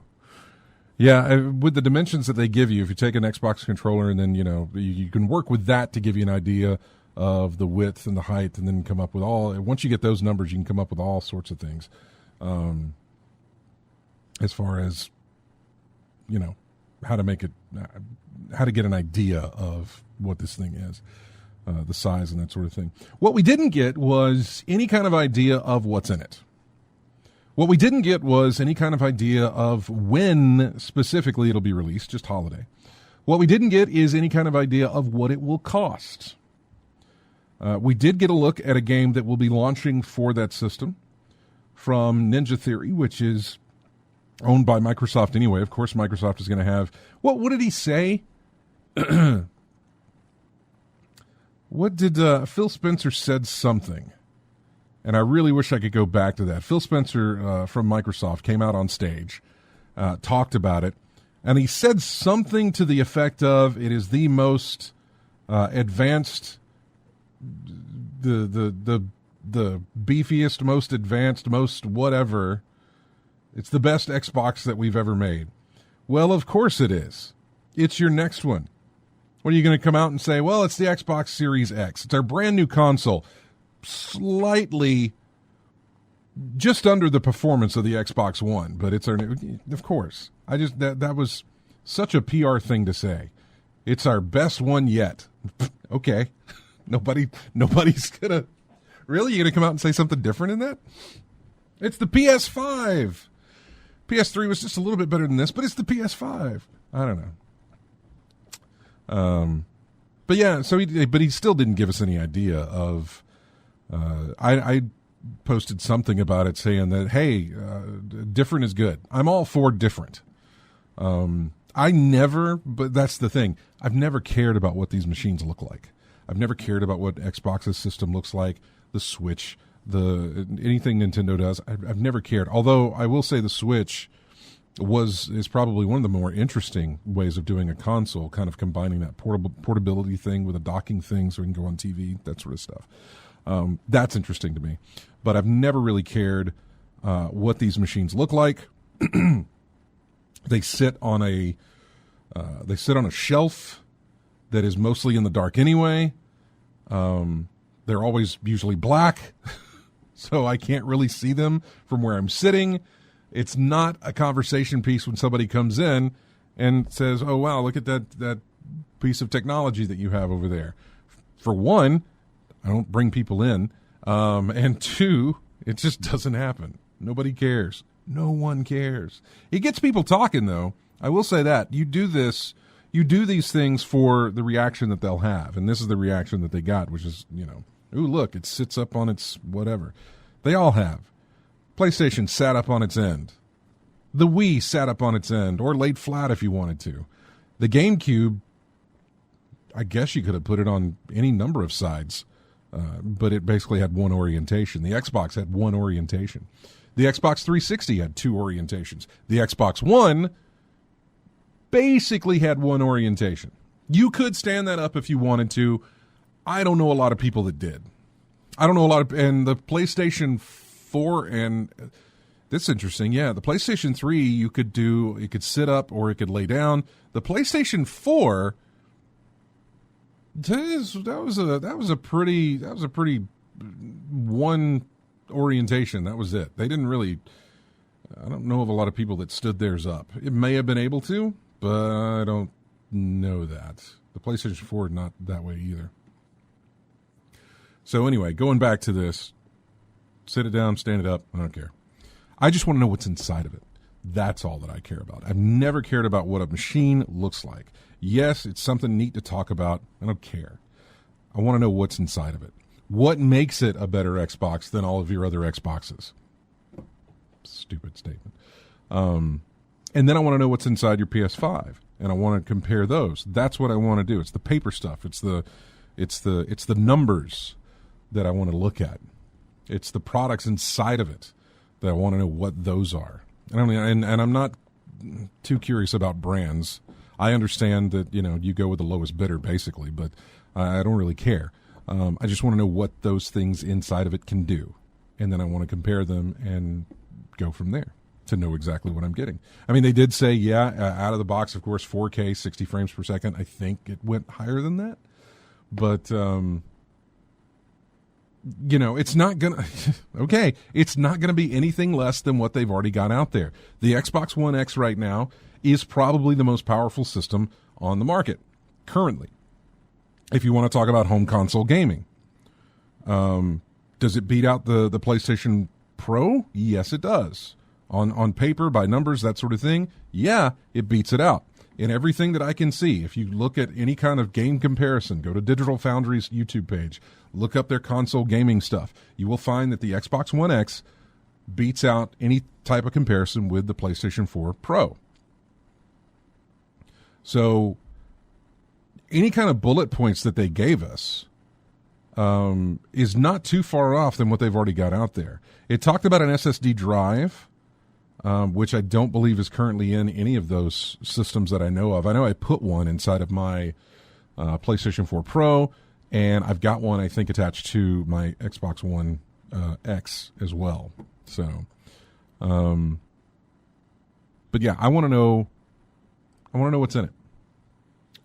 Yeah, with the dimensions that they give you, if you take an Xbox controller and then, you can work with that to give you an idea of the width and the height, and then come up with once you get those numbers, you can come up with all sorts of things. As far as, how to get an idea of what this thing is. The size and that sort of thing. What we didn't get was any kind of idea of what's in it. What we didn't get was any kind of idea of when specifically it'll be released, just holiday. What we didn't get is any kind of idea of what it will cost. We did get a look at a game that will be launching for that system from Ninja Theory, which is owned by Microsoft anyway. Of course, Microsoft is going to have... What did he say? What did Phil Spencer said something and I really wish I could go back to that. Phil Spencer from Microsoft came out on stage, talked about it, and he said something to the effect of, it is the most advanced, the beefiest, most advanced, most whatever. It's the best Xbox that we've ever made. Well, of course it is. It's your next one. What are you going to come out and say? Well, it's the Xbox Series X. It's our brand new console. Slightly just under the performance of the Xbox One, but it's our new, of course. That was such a PR thing to say. It's our best one yet. Okay. Nobody's gonna, really? You're gonna come out and say something different in that? It's the PS5. PS3 was just a little bit better than this, but it's the PS5. I don't know. But yeah, but he still didn't give us any idea of. I posted something about it saying that, hey, different is good. I'm all for different. But that's the thing. I've never cared about what these machines look like. I've never cared about what Xbox's system looks like, the Switch, anything Nintendo does. I've never cared. Although I will say the Switch is probably one of the more interesting ways of doing a console, kind of combining that portability thing with a docking thing so we can go on TV, that sort of stuff. That's interesting to me. But I've never really cared what these machines look like. They sit on a shelf that is mostly in the dark anyway. They're always usually black, so I can't really see them from where I'm sitting. It's not a conversation piece when somebody comes in and says, "Oh wow, look at that piece of technology that you have over there." For one, I don't bring people in, and two, it just doesn't happen. Nobody cares. No one cares. It gets people talking, though. I will say that. You do these things for the reaction that they'll have, and this is the reaction that they got, which is, ooh, look, it sits up on its whatever. They all have. PlayStation sat up on its end. The Wii sat up on its end, or laid flat if you wanted to. The GameCube, I guess you could have put it on any number of sides, but it basically had one orientation. The Xbox had one orientation. The Xbox 360 had two orientations. The Xbox One basically had one orientation. You could stand that up if you wanted to. I don't know a lot of people that did. And the PlayStation 4, and that's interesting. Yeah, the PlayStation 3, it could sit up or it could lay down. The PlayStation 4, that was a pretty one orientation. That was it. They didn't really, I don't know of a lot of people that stood theirs up. It may have been able to, but I don't know that. The PlayStation 4, not that way either. So anyway, going back to this, sit it down, stand it up, I don't care. I just want to know what's inside of it. That's all that I care about. I've never cared about what a machine looks like. Yes, it's something neat to talk about. I don't care. I want to know what's inside of it. What makes it a better Xbox than all of your other Xboxes? Stupid statement. And then I want to know what's inside your PS5, and I want to compare those. That's what I want to do. It's the paper stuff. It's the numbers that I want to look at. It's the products inside of it that I want to know what those are. And I'm not too curious about brands. I understand that you go with the lowest bidder basically, but I don't really care. I just want to know what those things inside of it can do, and then I want to compare them and go from there to know exactly what I'm getting. I mean, they did say, out of the box, of course, 4K, 60 frames per second. I think it went higher than that, but it's not gonna. Okay, it's not gonna be anything less than what they've already got out there. The Xbox One X right now is probably the most powerful system on the market currently. If you want to talk about home console gaming, does it beat out the PlayStation Pro? Yes, it does. On paper, by numbers, that sort of thing, yeah, it beats it out. In everything that I can see, if you look at any kind of game comparison, go to Digital Foundry's YouTube page, look up their console gaming stuff, you will find that the Xbox One X beats out any type of comparison with the PlayStation 4 Pro. So any kind of bullet points that they gave us is not too far off than what they've already got out there. It talked about an SSD drive, which I don't believe is currently in any of those systems that I know of. I know I put one inside of my PlayStation 4 Pro, and I've got one, I think, attached to my Xbox One X as well. So, but yeah, I want to know what's in it.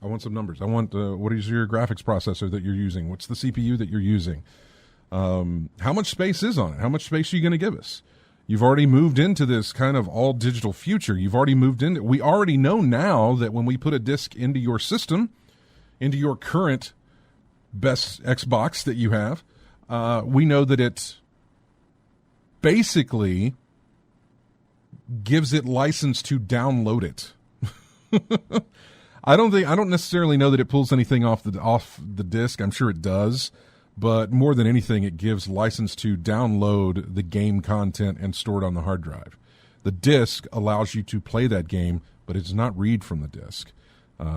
I want some numbers. I want what is your graphics processor that you're using? What's the CPU that you're using? How much space is on it? How much space are you going to give us? You've already moved into this kind of all digital future. You've already moved into. We already know now that when we put a disc into your system, into your current best Xbox that you have, we know that it basically gives it license to download it. I don't necessarily know that it pulls anything off the disc. I'm sure it does, but more than anything, it gives license to download the game content and store it on the hard drive. The disc allows you to play that game, but it does not read from the disc.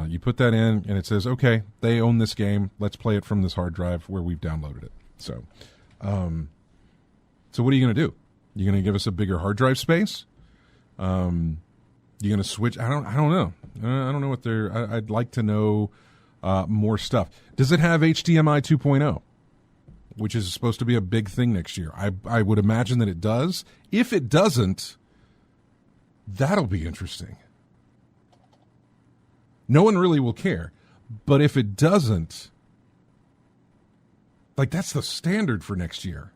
You put that in, and it says, "Okay, they own this game. Let's play it from this hard drive where we've downloaded it." So what are you going to do? You're going to give us a bigger hard drive space? You're going to switch? I don't know. I don't know what they're. I'd like to know more stuff. Does it have HDMI 2.0, which is supposed to be a big thing next year? I would imagine that it does. If it doesn't, that'll be interesting. No one really will care. But if it doesn't, like, that's the standard for next year.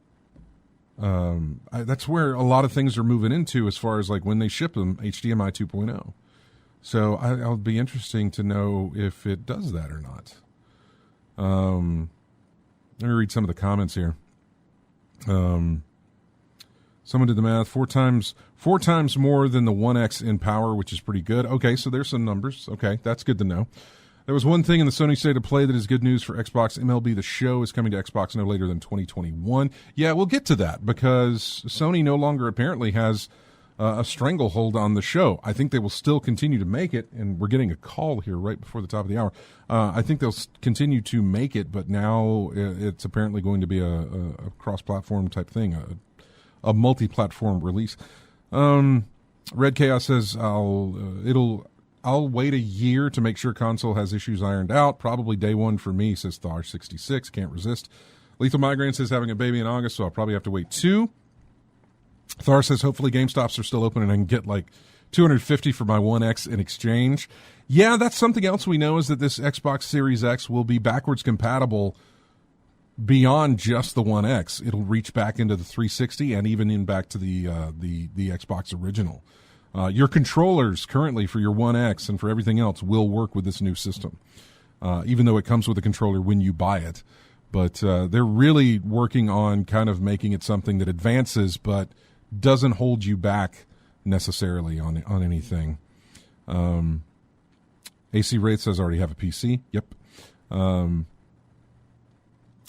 That's where a lot of things are moving into as far as like when they ship them, HDMI 2.0. So I'll be interesting to know if it does that or not. Let me read some of the comments here. Someone did the math. Four times more than the 1X in power, which is pretty good. Okay, so there's some numbers. Okay, that's good to know. There was one thing in the Sony State of Play that is good news for Xbox. MLB The Show is coming to Xbox no later than 2021. Yeah, we'll get to that because Sony no longer apparently has a stranglehold on the show. I think they will still continue to make it, and we're getting a call here right before the top of the hour. I think they'll continue to make it, but now it's apparently going to be a cross-platform type thing, a multi-platform release. Red Chaos says I'll wait a year to make sure console has issues ironed out. Probably day one for me, says Thar66. Can't resist. Lethal Migraine says having a baby in August, so I'll probably have to wait 2. Thar says hopefully GameStops are still open and I can get like $250 for my 1X in exchange. Yeah, that's something else we know is that this Xbox Series X will be backwards compatible beyond just the 1X. It'll reach back into the 360 and even in back to the Xbox original. Your controllers currently for your 1X and for everything else will work with this new system, even though it comes with a controller when you buy it. But they're really working on kind of making it something that advances but doesn't hold you back necessarily on anything. AC Wraith says I already have a PC. Yep.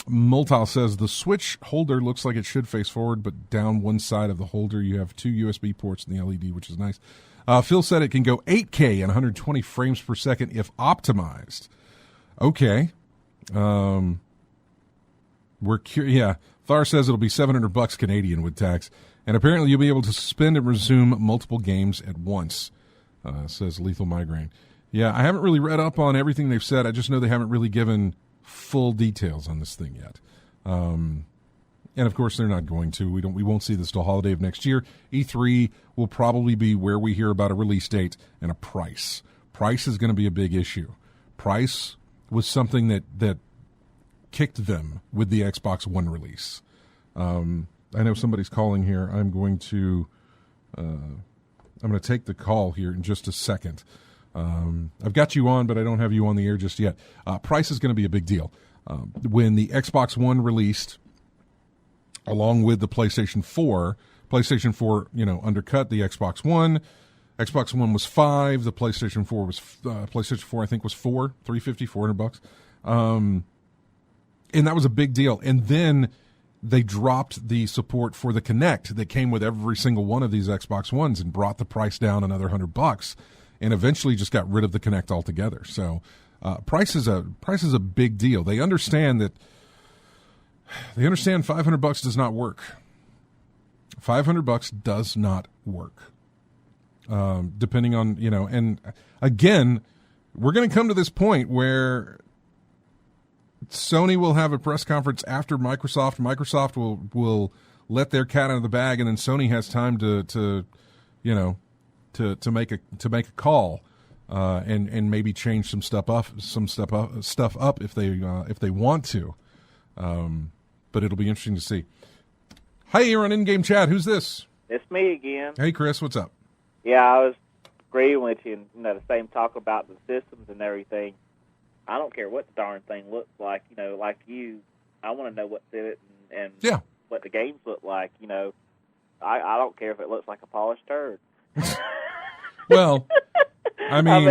Multal says the Switch holder looks like it should face forward, but down one side of the holder you have 2 USB ports in the LED, which is nice. Phil said it can go 8K and 120 frames per second if optimized. Okay. Yeah. Thar says it'll be $700 Canadian with tax, and apparently you'll be able to suspend and resume multiple games at once, says Lethal Migraine. Yeah, I haven't really read up on everything they've said. I just know they haven't really given full details on this thing yet. And of course they're not going to. We won't see this till holiday of next year. E3 will probably be where we hear about a release date and a price. Price is going to be a big issue. Price was something that kicked them with the Xbox One release. I know somebody's calling here. I'm going to take the call here in just a second. I've got you on, but I don't have you on the air just yet. Price is going to be a big deal. When the Xbox One released, along with the PlayStation 4, undercut the Xbox One. Xbox One was $5. The PlayStation 4 was PlayStation 4. I think was $450, $400. And that was a big deal. And then they dropped the support for the Kinect that came with every single one of these Xbox Ones and brought the price down another $100. And eventually just got rid of the Kinect altogether. So price is a big deal. They understand that They understand $500 does not work. $500 does not work. Depending on, and again, we're going to come to this point where Sony will have a press conference after Microsoft. Microsoft will let their cat out of the bag, and then Sony has time to make a call and maybe change some stuff up if they want to. But it'll be interesting to see. Hi, you're on In-Game Chat. Who's this? It's me again. Hey, Chris. What's up? Yeah, I was agreeing with you. And, the same talk about the systems and everything. I don't care what the darn thing looks like. Like you, I want to know what's in it and what the games look like. I don't care if it looks like a polished turd. Well, I mean,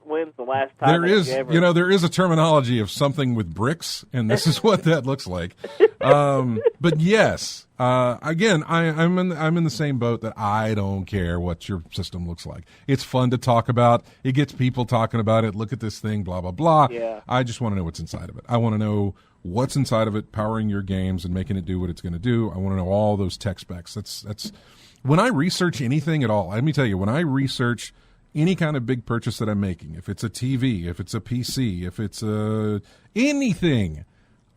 when's the last time there is a terminology of something with bricks, and this is what that looks like. But yes, again, I'm in the same boat that I don't care what your system looks like. It's fun to talk about. It gets people talking about it. Look at this thing, blah blah blah. Yeah. I just want to know what's inside of it. I want to know what's inside of it, powering your games and making it do what it's going to do. I want to know all those tech specs. That's when I research anything at all. Let me tell you, when I research any kind of big purchase that I'm making, if it's a TV, if it's a PC, if it's anything,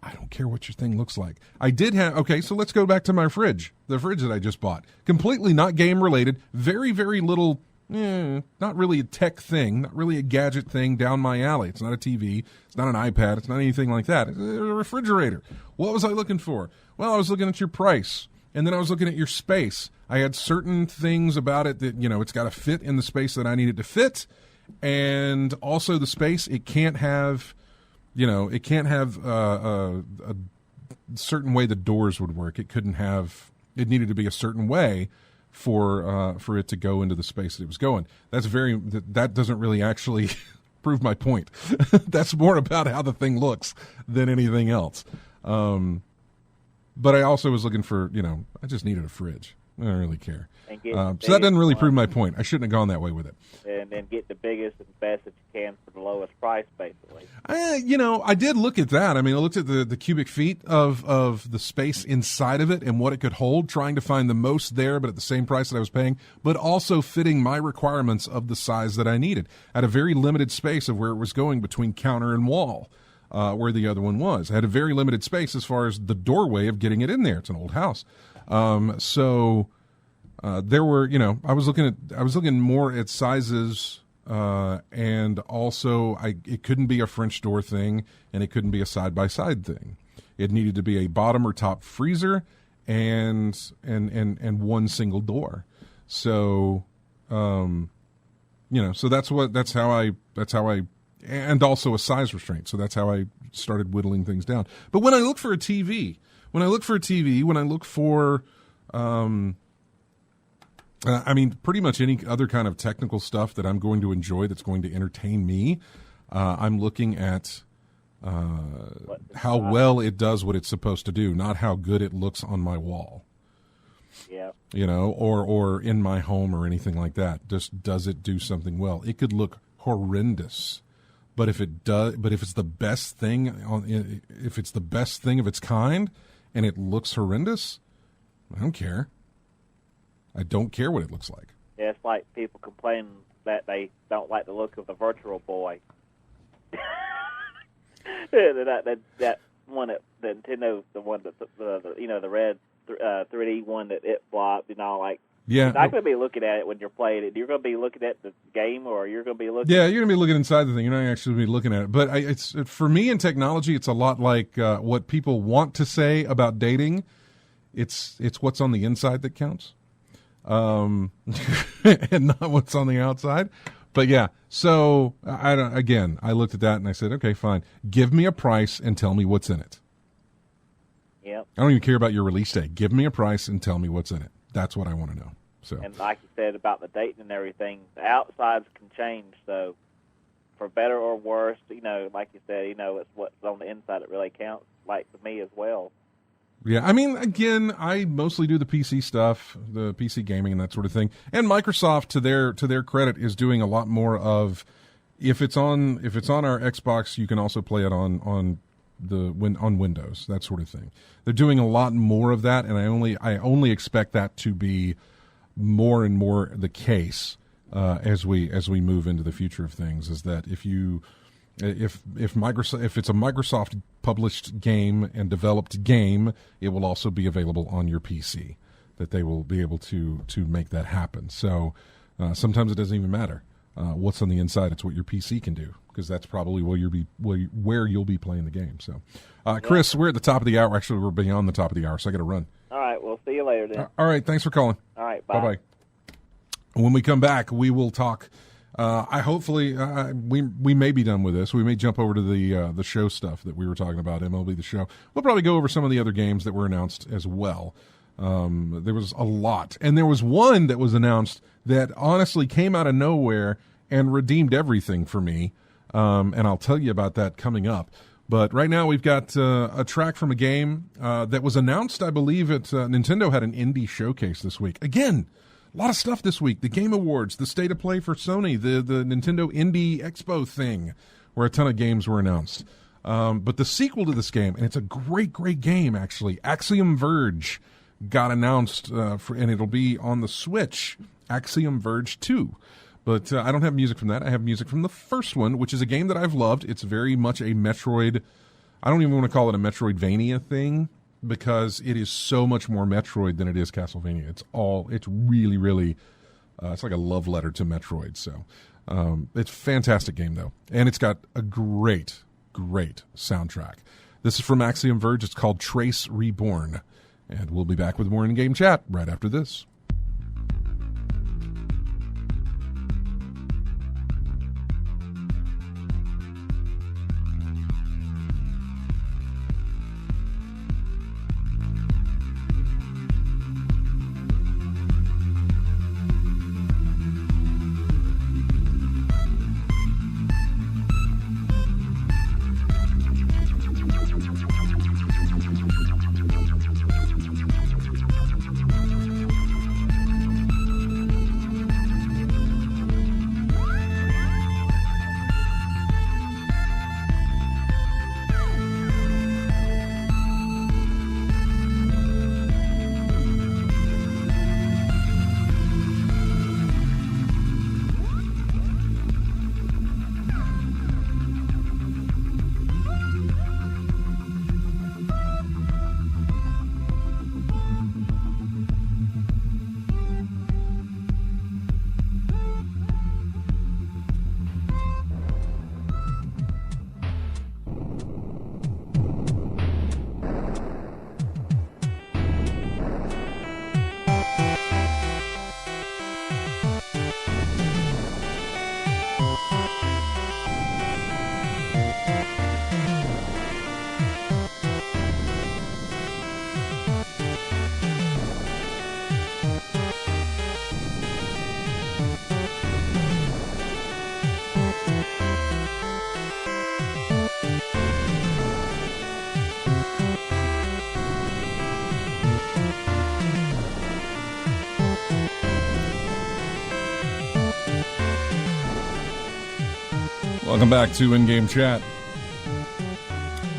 I don't care what your thing looks like. So let's go back to my fridge, the fridge that I just bought. Completely not game related, very, very little, not really a tech thing, not really a gadget thing down my alley. It's not a TV, it's not an iPad, it's not anything like that. It's a refrigerator. What was I looking for? Well, I was looking at your price, and then I was looking at your space. I had certain things about it that, it's got to fit in the space that I need it to fit. And also the space, it can't have a certain way the doors would work. It needed to be a certain way for it to go into the space that it was going. That doesn't really actually prove my point. That's more about how the thing looks than anything else. But I also was looking for, I just needed a fridge. I don't really care. So that doesn't really prove my point. I shouldn't have gone that way with it. And then get the biggest and best that you can for the lowest price, basically. I did look at that. I mean, I looked at the cubic feet of the space inside of it and what it could hold, trying to find the most there, but at the same price that I was paying, but also fitting my requirements of the size that I needed at a very limited space of where it was going between counter and wall. Where the other one was. I had a very limited space as far as the doorway of getting it in there. It's an old house. So there were, I was looking more at sizes, and also it couldn't be a French door thing, and it couldn't be a side-by-side thing. It needed to be a bottom or top freezer and one single door. So, so that's how I and also a size restraint. So that's how I started whittling things down. But when I look for a TV, when I look for, pretty much any other kind of technical stuff that I'm going to enjoy that's going to entertain me, I'm looking at how well it does what it's supposed to do, not how good it looks on my wall. Yeah. Or in my home or anything like that. Just does it do something well? It could look horrendous. But if it's the best thing if it's the best thing of its kind and it looks horrendous, I don't care. I don't care what it looks like. Yeah, it's like people complaining that they don't like the look of the Virtual Boy. that one that the Nintendo, the one that the red 3D one that it flopped, Yeah, you're not going to be looking at it when you're playing it. You're going to be looking at the game, or you're going to be looking. Yeah, you're going to be looking inside the thing. You're not actually going to be looking at it. But it's for me in technology, it's a lot like what people want to say about dating. It's what's on the inside that counts, and not what's on the outside. But yeah, so I looked at that and I said, okay, fine. Give me a price and tell me what's in it. Yep. I don't even care about your release date. Give me a price and tell me what's in it. That's what I want to know. So. And like you said about the dating and everything, the outsides can change. So for better or worse, like you said, it's what's on the inside that really counts, like for me as well. Yeah, I mean, again, I mostly do the PC stuff, the PC gaming and that sort of thing. And Microsoft, to their credit, is doing a lot more of if it's on our Xbox, you can also play it on on Windows, that sort of thing. They're doing a lot more of that, and I only expect that to be more and more the case as we move into the future of things. Is that if Microsoft, if it's a Microsoft published game and developed game, it will also be available on your PC. That they will be able to make that happen. So sometimes it doesn't even matter what's on the inside; it's what your PC can do, because that's probably where you'll be playing the game. So, Chris, we're at the top of the hour. Actually, we're beyond the top of the hour, so I got to run. All right, we'll see you later then. All right, thanks for calling. All right, bye. Bye. When we come back, we will talk. We may be done with this. We may jump over to the show stuff that we were talking about, MLB The Show. We'll probably go over some of the other games that were announced as well. There was a lot, and there was one that was announced that honestly came out of nowhere and redeemed everything for me. And I'll tell you about that coming up. But right now we've got a track from a game that was announced, I believe, at Nintendo had an indie showcase this week. Again, a lot of stuff this week. The Game Awards, the State of Play for Sony, the Nintendo Indie Expo thing, where a ton of games were announced. But the sequel to this game, and it's a great, great game, actually, Axiom Verge, got announced, and it'll be on the Switch, Axiom Verge 2. But I don't have music from that. I have music from the first one, which is a game that I've loved. It's very much a Metroid. I don't even want to call it a Metroidvania thing, because it is so much more Metroid than it is Castlevania. It's really, really, it's like a love letter to Metroid. So it's a fantastic game, though. And it's got a great, great soundtrack. This is from Axiom Verge. It's called Trace Reborn. And we'll be back with more in-game chat right after this. Welcome back to In-Game Chat.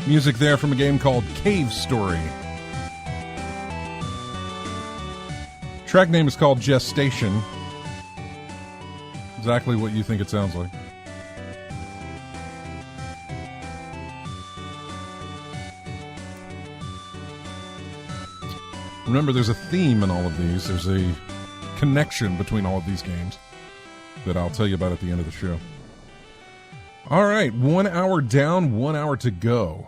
Music there from a game called Cave Story. Track name is called Gestation. Exactly what you think it sounds like. Remember, there's a theme in all of these. There's a connection between all of these games that I'll tell you about at the end of the show. All right, 1 hour down, 1 hour to go.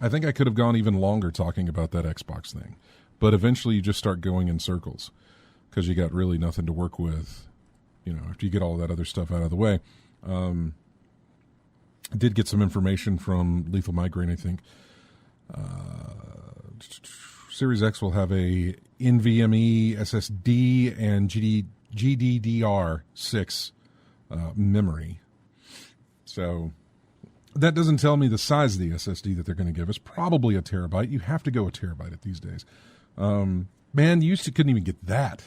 I think I could have gone even longer talking about that Xbox thing. But eventually you just start going in circles because you got really nothing to work with, after you get all that other stuff out of the way. I did get some information from Lethal Migraine, I think. Series X will have a NVMe SSD and GDDR6 memory. So that doesn't tell me the size of the SSD that they're going to give us. Probably a terabyte. You have to go a terabyte at these days. Man, you used to couldn't even get that.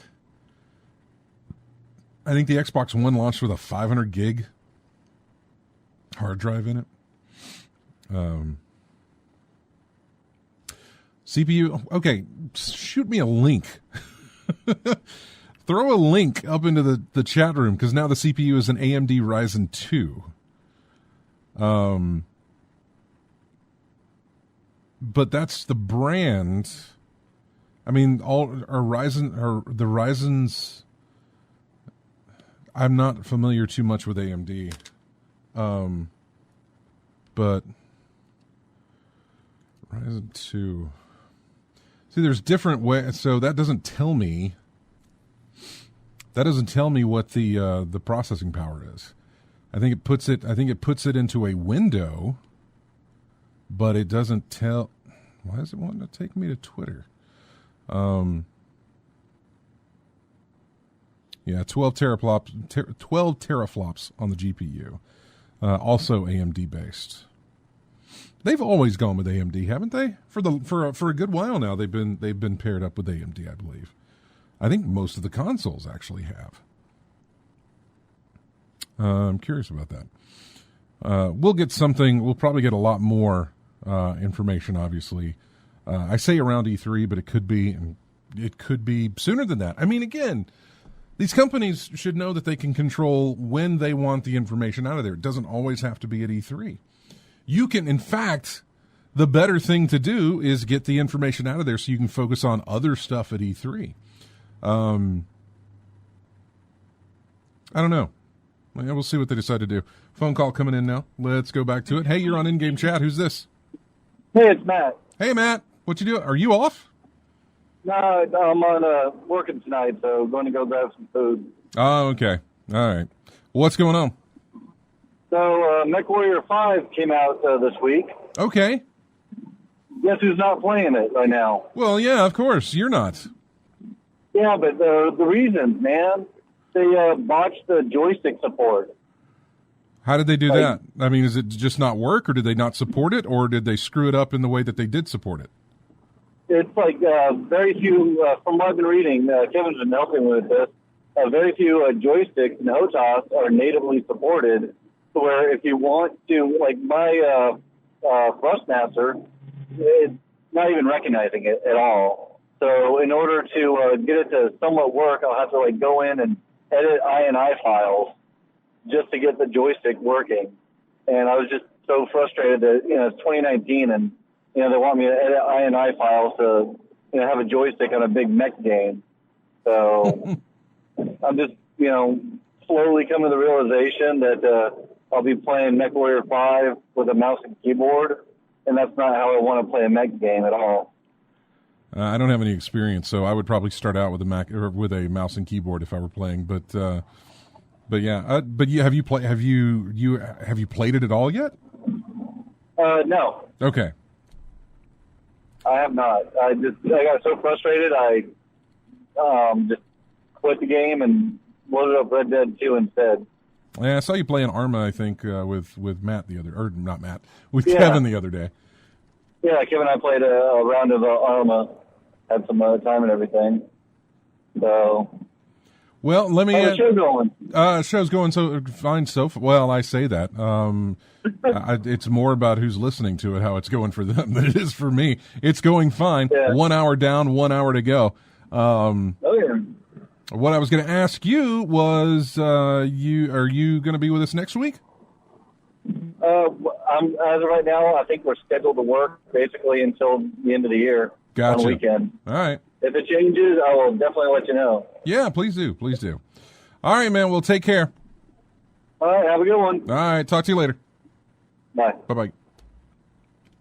I think the Xbox One launched with a 500 gig hard drive in it. CPU. Okay, shoot me a link. Throw a link up into the chat room because now the CPU is an AMD Ryzen 2. But that's the brand. I mean, all are Ryzen or the Ryzen's. I'm not familiar too much with AMD, but Ryzen 2. See, there's different ways. So that doesn't tell me. That doesn't tell me what the processing power is. I think it puts it into a window, but it doesn't tell. Why does it want to take me to Twitter? Yeah, 12 teraflops on the GPU. Also AMD based. They've always gone with AMD, haven't they? For a good while now, they've been paired up with AMD, I believe. I think most of the consoles actually have. I'm curious about that. We'll get something. We'll probably get a lot more information. Obviously, I say around E3, but it could be sooner than that. I mean, again, these companies should know that they can control when they want the information out of there. It doesn't always have to be at E3. You can, in fact, the better thing to do is get the information out of there so you can focus on other stuff at E3. I don't know. We'll see what they decide to do. Phone call coming in now. Let's go back to it. Hey, you're on in-game chat. Who's this? Hey, it's Matt. Hey, Matt. What you doing? Are you off? No, I'm on working tonight, so going to go grab some food. Oh, okay. All right. What's going on? So, MechWarrior 5 came out this week. Okay. Guess who's not playing it right now? Well, yeah, of course. You're not. Yeah, but the reason, man, they botched the joystick support. How did they do that? I mean, is it just not work, or did they not support it, or did they screw it up in the way that they did support it? It's like very few, from what I've been reading, Kevin's been helping with this, very few joysticks in HOTAS are natively supported, to where if you want to, like my Thrustmaster, it's not even recognizing it at all. So in order to get it to somewhat work, I'll have to like go in and edit INI files just to get the joystick working. And I was just so frustrated that, it's 2019 and, they want me to edit INI files to, have a joystick on a big mech game. So I'm just, slowly coming to the realization that I'll be playing MechWarrior 5 with a mouse and keyboard, and that's not how I want to play a mech game at all. I don't have any experience, so I would probably start out with a Mac or with a mouse and keyboard if I were playing. But yeah, have you played it at all yet? No. Okay. I have not. I got so frustrated. I just quit the game and loaded up Red Dead 2 instead. Yeah, I saw you playing Arma, I think, with Matt with Kevin the other day. Yeah, Kevin and I played a round of Arma, had some time and everything. So, well, let me. How's the show going? Show's going so fine. Well, I say that. It's more about who's listening to it, how it's going for them, than it is for me. It's going fine. Yeah. 1 hour down, 1 hour to go. Oh yeah. What I was going to ask you was, are you going to be with us next week? I'm as of right now, I think we're scheduled to work basically until the end of the year. Gotcha. On the weekend. All right. If it changes, I will definitely let you know. Yeah, please do. Please do. All right, man. Well, take care. All right. Have a good one. All right. Talk to you later. Bye. Bye-bye.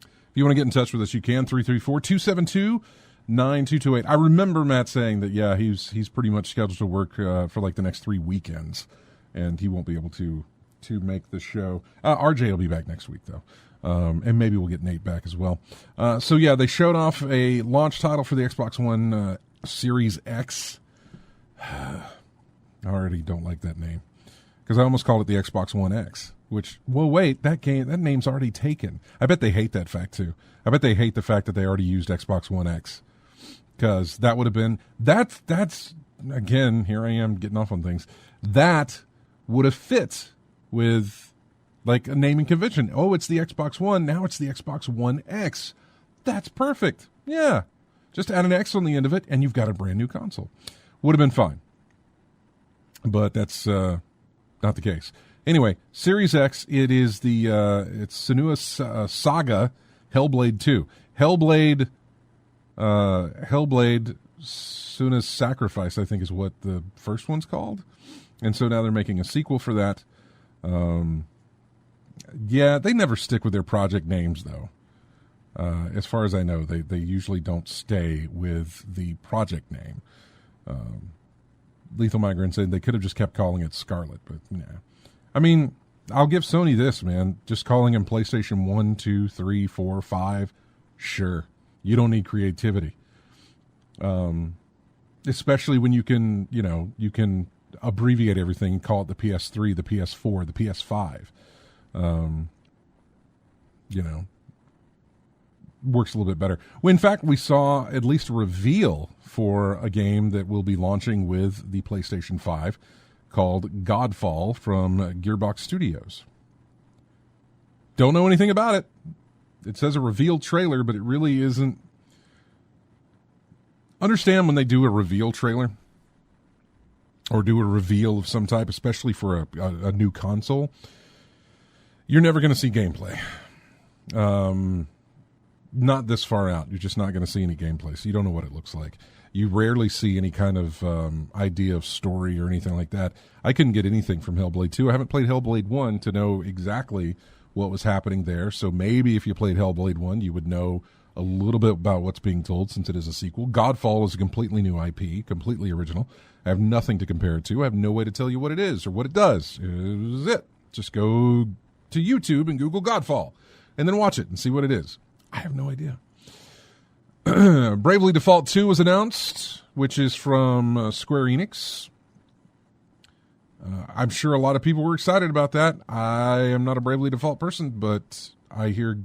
If you want to get in touch with us, you can. 334-272-9228. I remember Matt saying that, yeah, he's pretty much scheduled to work for like the next 3 weekends, and he won't be able to make the show. RJ will be back next week, though. And maybe we'll get Nate back as well. So, yeah, they showed off a launch title for the Xbox One Series X. I already don't like that name because I almost called it the Xbox One X, which, well, wait, that name's already taken. I bet they hate that fact, too. I bet they hate the fact that they already used Xbox One X because that would have been – that's again, here I am getting off on things. That would have fit with – like a naming convention. Oh, it's the Xbox One. Now it's the Xbox One X. That's perfect. Yeah. Just add an X on the end of it, and you've got a brand new console. Would have been fine. But that's not the case. Anyway, Series X, it is it's Senua's Saga Hellblade 2. Hellblade Senua's Sacrifice, I think is what the first one's called. And so now they're making a sequel for that. Yeah, they never stick with their project names, though. As far as I know, they usually don't stay with the project name. Lethal Migrant said they could have just kept calling it Scarlet, but yeah. I mean, I'll give Sony this, man. Just calling them PlayStation 1, 2, 3, 4, 5, sure. You don't need creativity. Especially when you can abbreviate everything and call it the PS3, the PS4, the PS5. Works a little bit better. Well, in fact, we saw at least a reveal for a game that will be launching with the PlayStation 5 called Godfall from Gearbox Studios. Don't know anything about it. It says a reveal trailer, but it really isn't. Understand when they do a reveal trailer or do a reveal of some type, especially for a new console, you're never going to see gameplay. Not this far out. You're just not going to see any gameplay, so you don't know what it looks like. You rarely see any kind of idea of story or anything like that. I couldn't get anything from Hellblade 2. I haven't played Hellblade 1 to know exactly what was happening there, so maybe if you played Hellblade 1, you would know a little bit about what's being told since it is a sequel. Godfall is a completely new IP, completely original. I have nothing to compare it to. I have no way to tell you what it is or what it does. This is it. Just go to YouTube and Google Godfall and then watch it and see what it is. I have no idea. Bravely Default 2 was announced, which is from Square Enix. I'm sure a lot of people were excited about that. I am not a Bravely Default person, but I hear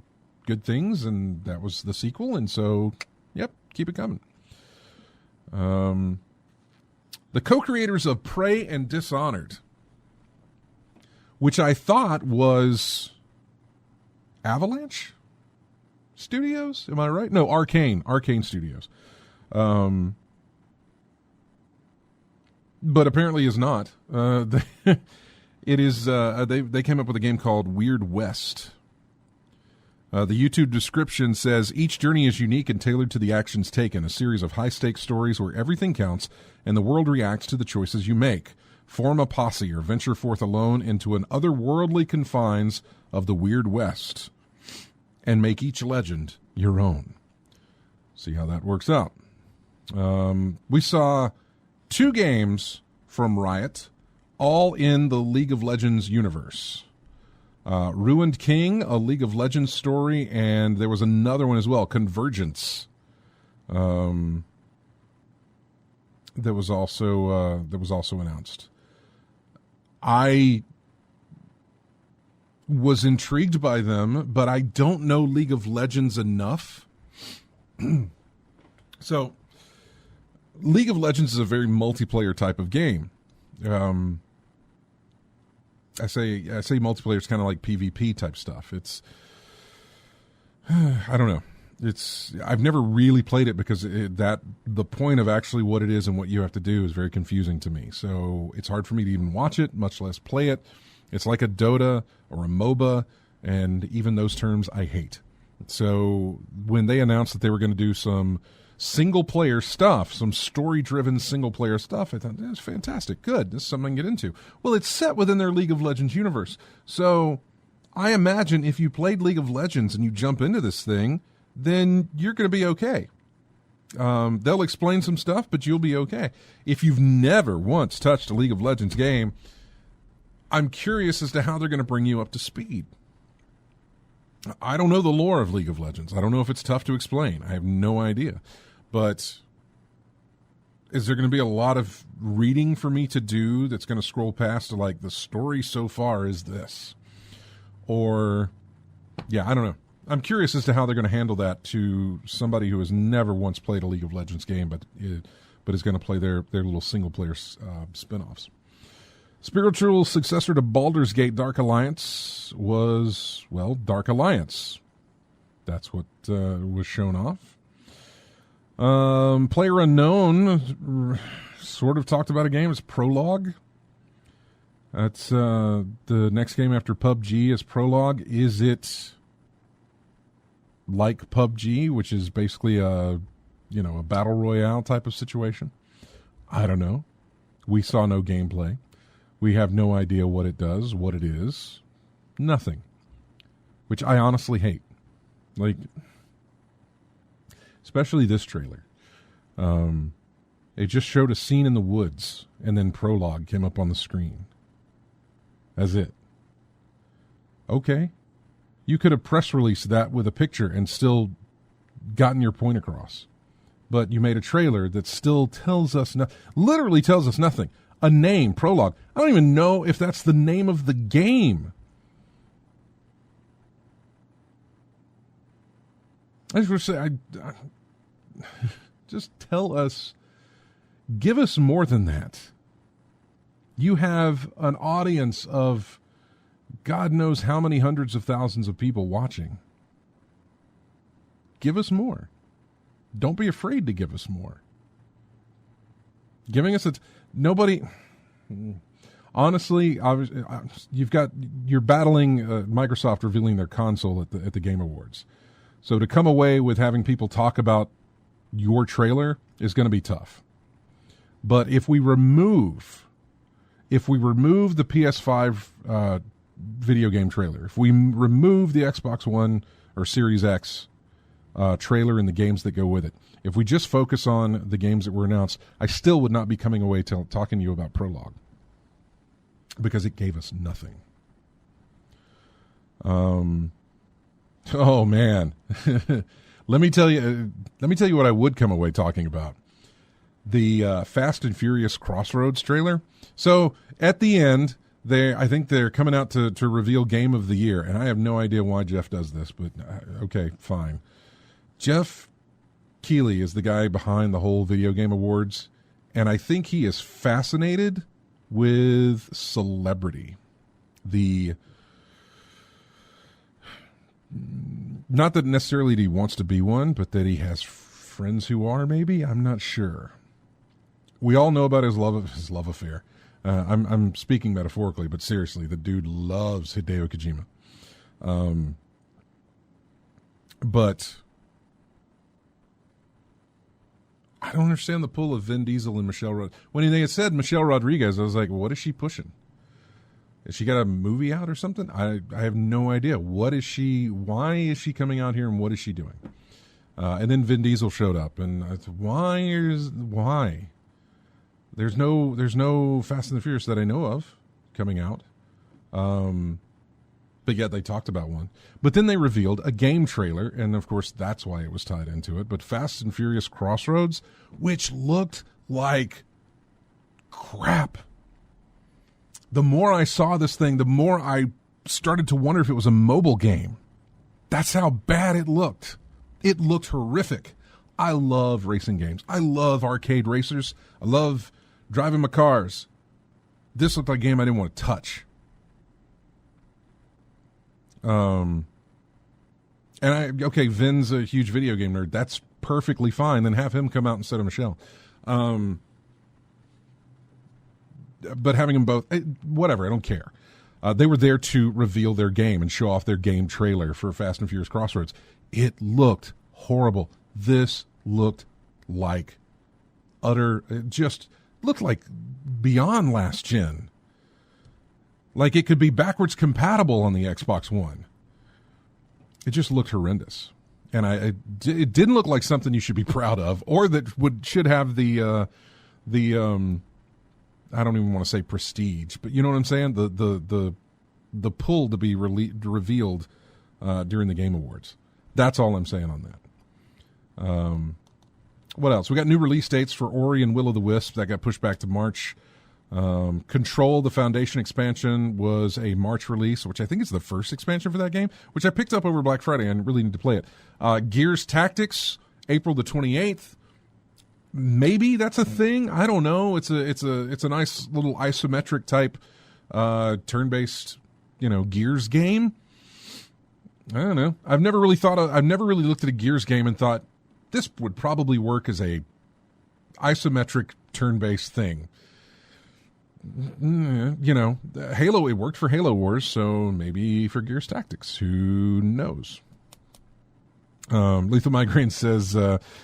good things, and that was the sequel, and so, yep, keep it coming. The co-creators of Prey and Dishonored, which I thought was Avalanche Studios, am I right? No, Arcane Studios. But apparently is not. It is. They came up with a game called Weird West. The YouTube description says, each journey is unique and tailored to the actions taken, a series of high-stakes stories where everything counts and the world reacts to the choices you make. Form a posse or venture forth alone into an otherworldly confines of the Weird West and make each legend your own. See how that works out. We saw 2 games from Riot, all in the League of Legends universe. Ruined King, a League of Legends story, and there was another one as well, Convergence. That was also announced. I was intrigued by them, but I don't know League of Legends enough. So, League of Legends is a very multiplayer type of game. I say multiplayer is kind of like PvP type stuff. It's I don't know. I've never really played it because the point of actually what it is and what you have to do is very confusing to me. So it's hard for me to even watch it, much less play it. It's like a Dota or a MOBA, and even those terms I hate. So when they announced that they were going to do some single-player stuff, some story-driven single-player stuff, I thought, that's fantastic. Good. This is something I can get into. Well, it's set within their League of Legends universe. So I imagine if you played League of Legends and you jump into this thing, then you're going to be okay. They'll explain some stuff, but you'll be okay. If you've never once touched a League of Legends game, I'm curious as to how they're going to bring you up to speed. I don't know the lore of League of Legends. I don't know if it's tough to explain. I have no idea. But is there going to be a lot of reading for me to do that's going to scroll past to like the story so far is this? Or, yeah, I don't know. I'm curious as to how they're going to handle that to somebody who has never once played a League of Legends game, but is going to play their little single-player spin-offs. Spiritual successor to Baldur's Gate Dark Alliance was, well, Dark Alliance. That's what was shown off. Player Unknown sort of talked about a game. It's Prologue. That's the next game after PUBG is Prologue. Is it like PUBG, which is basically a battle royale type of situation? I don't know. We saw no gameplay. We have no idea what it does, what it is. Nothing. Which I honestly hate. Like, especially this trailer. It just showed a scene in the woods, and then Prologue came up on the screen. That's it. Okay. You could have press released that with a picture and still gotten your point across. But you made a trailer that still tells us literally tells us nothing. A name, Prologue. I don't even know if that's the name of the game. I just want to say, just tell us, give us more than that. You have an audience of God knows how many hundreds of thousands of people watching. Give us more. Don't be afraid to give us more. Giving us nobody. Honestly, you're battling Microsoft revealing their console at the Game Awards. So to come away with having people talk about your trailer is going to be tough. But if we remove the PS5 video game trailer, if we remove the Xbox One or Series X trailer and the games that go with it, if we just focus on the games that were announced, I still would not be coming away talking to you about Prologue because it gave us nothing. Oh man, let me tell you what I would come away talking about. The Fast and Furious Crossroads trailer. So at the end, I think they're coming out to reveal Game of the Year, and I have no idea why Jeff does this, but okay, fine. Jeff Keighley is the guy behind the whole Video Game Awards, and I think he is fascinated with celebrity. Not that necessarily he wants to be one, but that he has friends who are, maybe? I'm not sure. We all know about his love affair. I'm speaking metaphorically, but seriously, the dude loves Hideo Kojima. But I don't understand the pull of Vin Diesel and Michelle Rodriguez. When they had said Michelle Rodriguez, I was like, what is she pushing? Has she got a movie out or something? I have no idea. What is she? Why is she coming out here, and what is she doing? And then Vin Diesel showed up, and I said, why? There's no Fast and the Furious that I know of coming out. But yet they talked about one. But then they revealed a game trailer, and of course that's why it was tied into it. But Fast and Furious Crossroads, which looked like crap. The more I saw this thing, the more I started to wonder if it was a mobile game. That's how bad it looked. It looked horrific. I love racing games. I love arcade racers. I love driving my cars. This looked like a game I didn't want to touch. Vin's a huge video game nerd. That's perfectly fine. Then have him come out instead of Michelle. But having them both, whatever, I don't care. They were there to reveal their game and show off their game trailer for Fast and Furious Crossroads. It looked horrible. This looked like it just looked like beyond last gen. Like it could be backwards compatible on the Xbox One. It just looked horrendous. And it didn't look like something you should be proud of, or that should have the I don't even want to say prestige, but you know what I'm saying? The pull to be revealed during the Game Awards. That's all I'm saying on that. What else? We got new release dates for Ori and Will of the Wisp. That got pushed back to March. Control, the Foundation expansion, was a March release, which I think is the first expansion for that game, which I picked up over Black Friday and really need to play it. Gears Tactics, April the 28th. Maybe that's a thing. I don't know. It's a nice little isometric type turn-based, Gears game. I don't know. I've never really looked at a Gears game and thought, this would probably work as a isometric turn-based thing. You know, Halo, it worked for Halo Wars, so maybe for Gears Tactics. Who knows? Lethal Migraine says,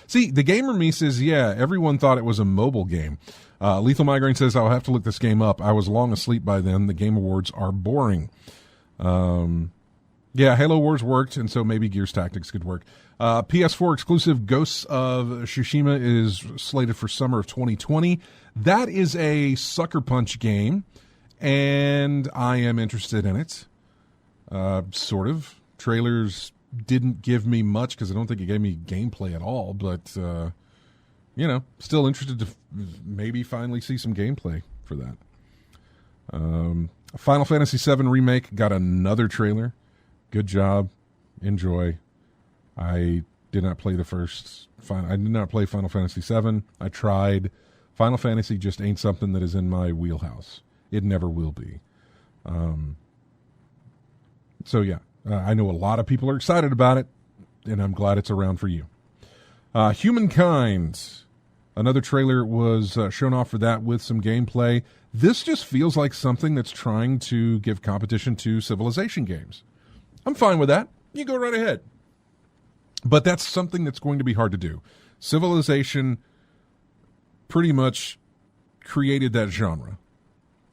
see, the gamer me says, yeah, everyone thought it was a mobile game. Lethal Migraine says, I'll have to look this game up. I was long asleep by then. The Game Awards are boring. Yeah, Halo Wars worked, and so maybe Gears Tactics could work. PS4 exclusive Ghosts of Tsushima is slated for summer of 2020. That is a Sucker Punch game, and I am interested in it. Sort of. Trailers didn't give me much because I don't think it gave me gameplay at all, but, you know, still interested to maybe finally see some gameplay for that. Final Fantasy VII Remake got another trailer. Good job. Enjoy. I did not play I did not play Final Fantasy VII. I tried. Final Fantasy just ain't something that is in my wheelhouse. It never will be. So yeah, I know a lot of people are excited about it, and I'm glad it's around for you. Humankind. Another trailer was shown off for that with some gameplay. This just feels like something that's trying to give competition to Civilization games. I'm fine with that. You go right ahead. But that's something that's going to be hard to do. Civilization pretty much created that genre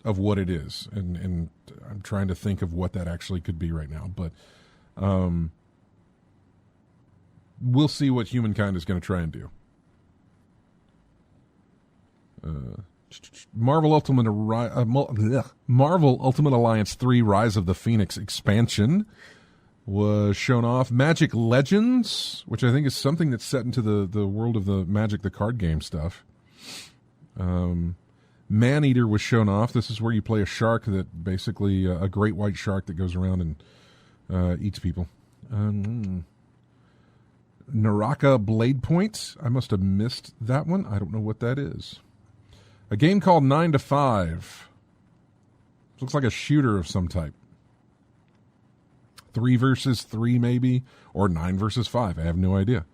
of what it is. And I'm trying to think of what that actually could be right now. But we'll see what Humankind is going to try and do. Marvel Ultimate Alliance 3 Rise of the Phoenix expansion was shown off. Magic Legends, which I think is something that's set into the world of the Magic the card game stuff. Maneater was shown off. This is where you play a shark that basically a great white shark that goes around and eats people. Naraka Blade Point. I must have missed that one. I don't know what that is. A game called 9 to 5. Looks like a shooter of some type. 3 versus 3 maybe, or 9 versus 5. I have no idea.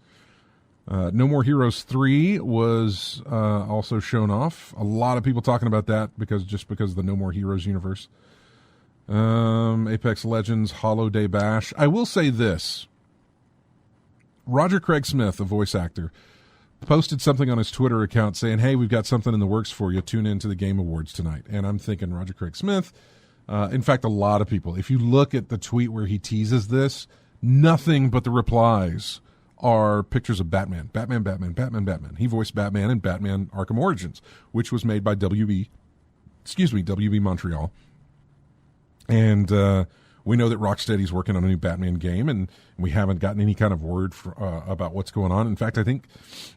No More Heroes 3 was also shown off. A lot of people talking about that because of the No More Heroes universe. Apex Legends, Hollow Day Bash. I will say this. Roger Craig Smith, a voice actor, posted something on his Twitter account saying, hey, we've got something in the works for you. Tune in to the Game Awards tonight. And I'm thinking Roger Craig Smith. In fact, a lot of people. If you look at the tweet where he teases this, nothing but the replies are pictures of Batman. Batman. He voiced Batman in Batman Arkham Origins, which was made by WB Montreal. And we know that Rocksteady's working on a new Batman game, and we haven't gotten any kind of word about what's going on. In fact, I think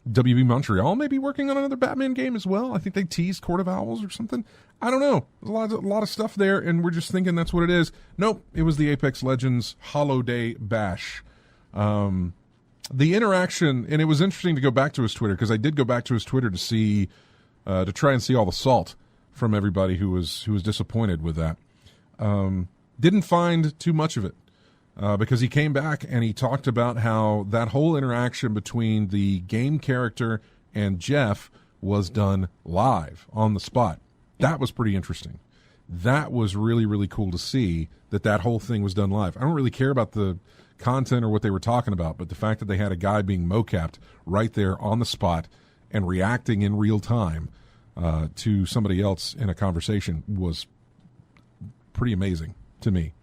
WB Montreal may be working on another Batman game as well. I think they teased Court of Owls or something. I don't know. There's a lot of stuff there, and we're just thinking that's what it is. Nope, it was the Apex Legends Hollow Day Bash. The interaction, and it was interesting to go back to his Twitter, because I did go back to his Twitter to see, to try and see all the salt from everybody who was disappointed with that. Didn't find too much of it because he came back and he talked about how that whole interaction between the game character and Jeff was done live on the spot. That was pretty interesting. That was really, really cool to see that whole thing was done live. I don't really care about the content or what they were talking about, but the fact that they had a guy being mocapped right there on the spot and reacting in real time to somebody else in a conversation was pretty amazing to me.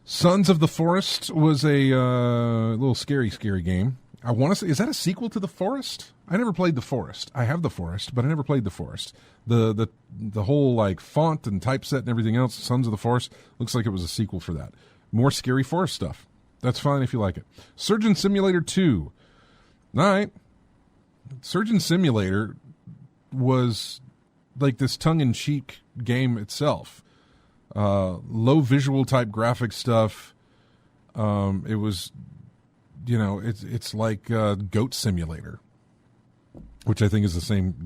Sons of the Forest was a little scary game. I want to say, is that a sequel to The Forest? I never played The Forest. I have The Forest, but I never played The Forest. The whole like font and typeset and everything else, Sons of the Forest, looks like it was a sequel for that. More scary forest stuff. That's fine if you like it. Surgeon Simulator 2. All right. Surgeon Simulator was like this tongue-in-cheek game itself. Low visual type graphic stuff. It was, it's like Goat Simulator, which I think is the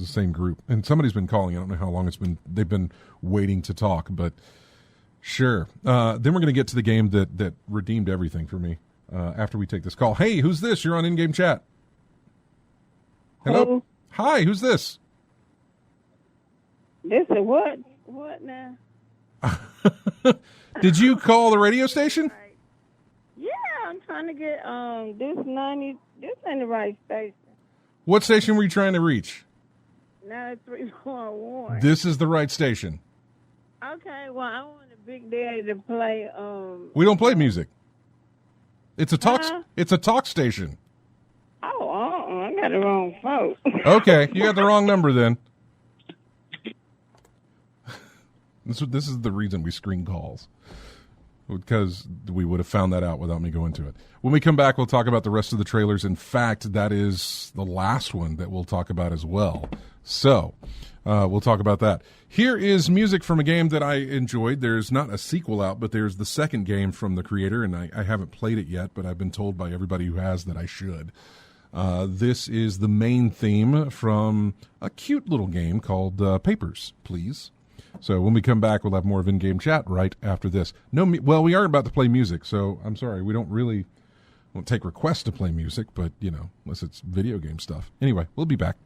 same group. And somebody's been calling. I don't know how long they've been waiting to talk, but sure. Then we're going to get to the game that redeemed everything for me after we take this call. Hey, who's this? You're on In-Game Chat. Hello. Hi, who's this? This is what? What now? Did you call the radio station? Yeah, I'm trying to get this 90. This ain't the right station. What station were you trying to reach? 93.1. This is the right station. Okay, well, I want the Big Daddy to play. We don't play music. It's a talk. Huh? It's a talk station. Oh, I got the wrong phone. Okay, you got the wrong number then. This is the reason we screen calls, because we would have found that out without me going to it. When we come back, we'll talk about the rest of the trailers. In fact, that is the last one that we'll talk about as well. So we'll talk about that. Here is music from a game that I enjoyed. There's not a sequel out, but there's the second game from the creator, and I haven't played it yet, but I've been told by everybody who has that I should. This is the main theme from a cute little game called Papers, Please. So when we come back, we'll have more of in-game chat right after this. Well, we are about to play music, so I'm sorry. We won't take requests to play music, but, unless it's video game stuff. Anyway, we'll be back.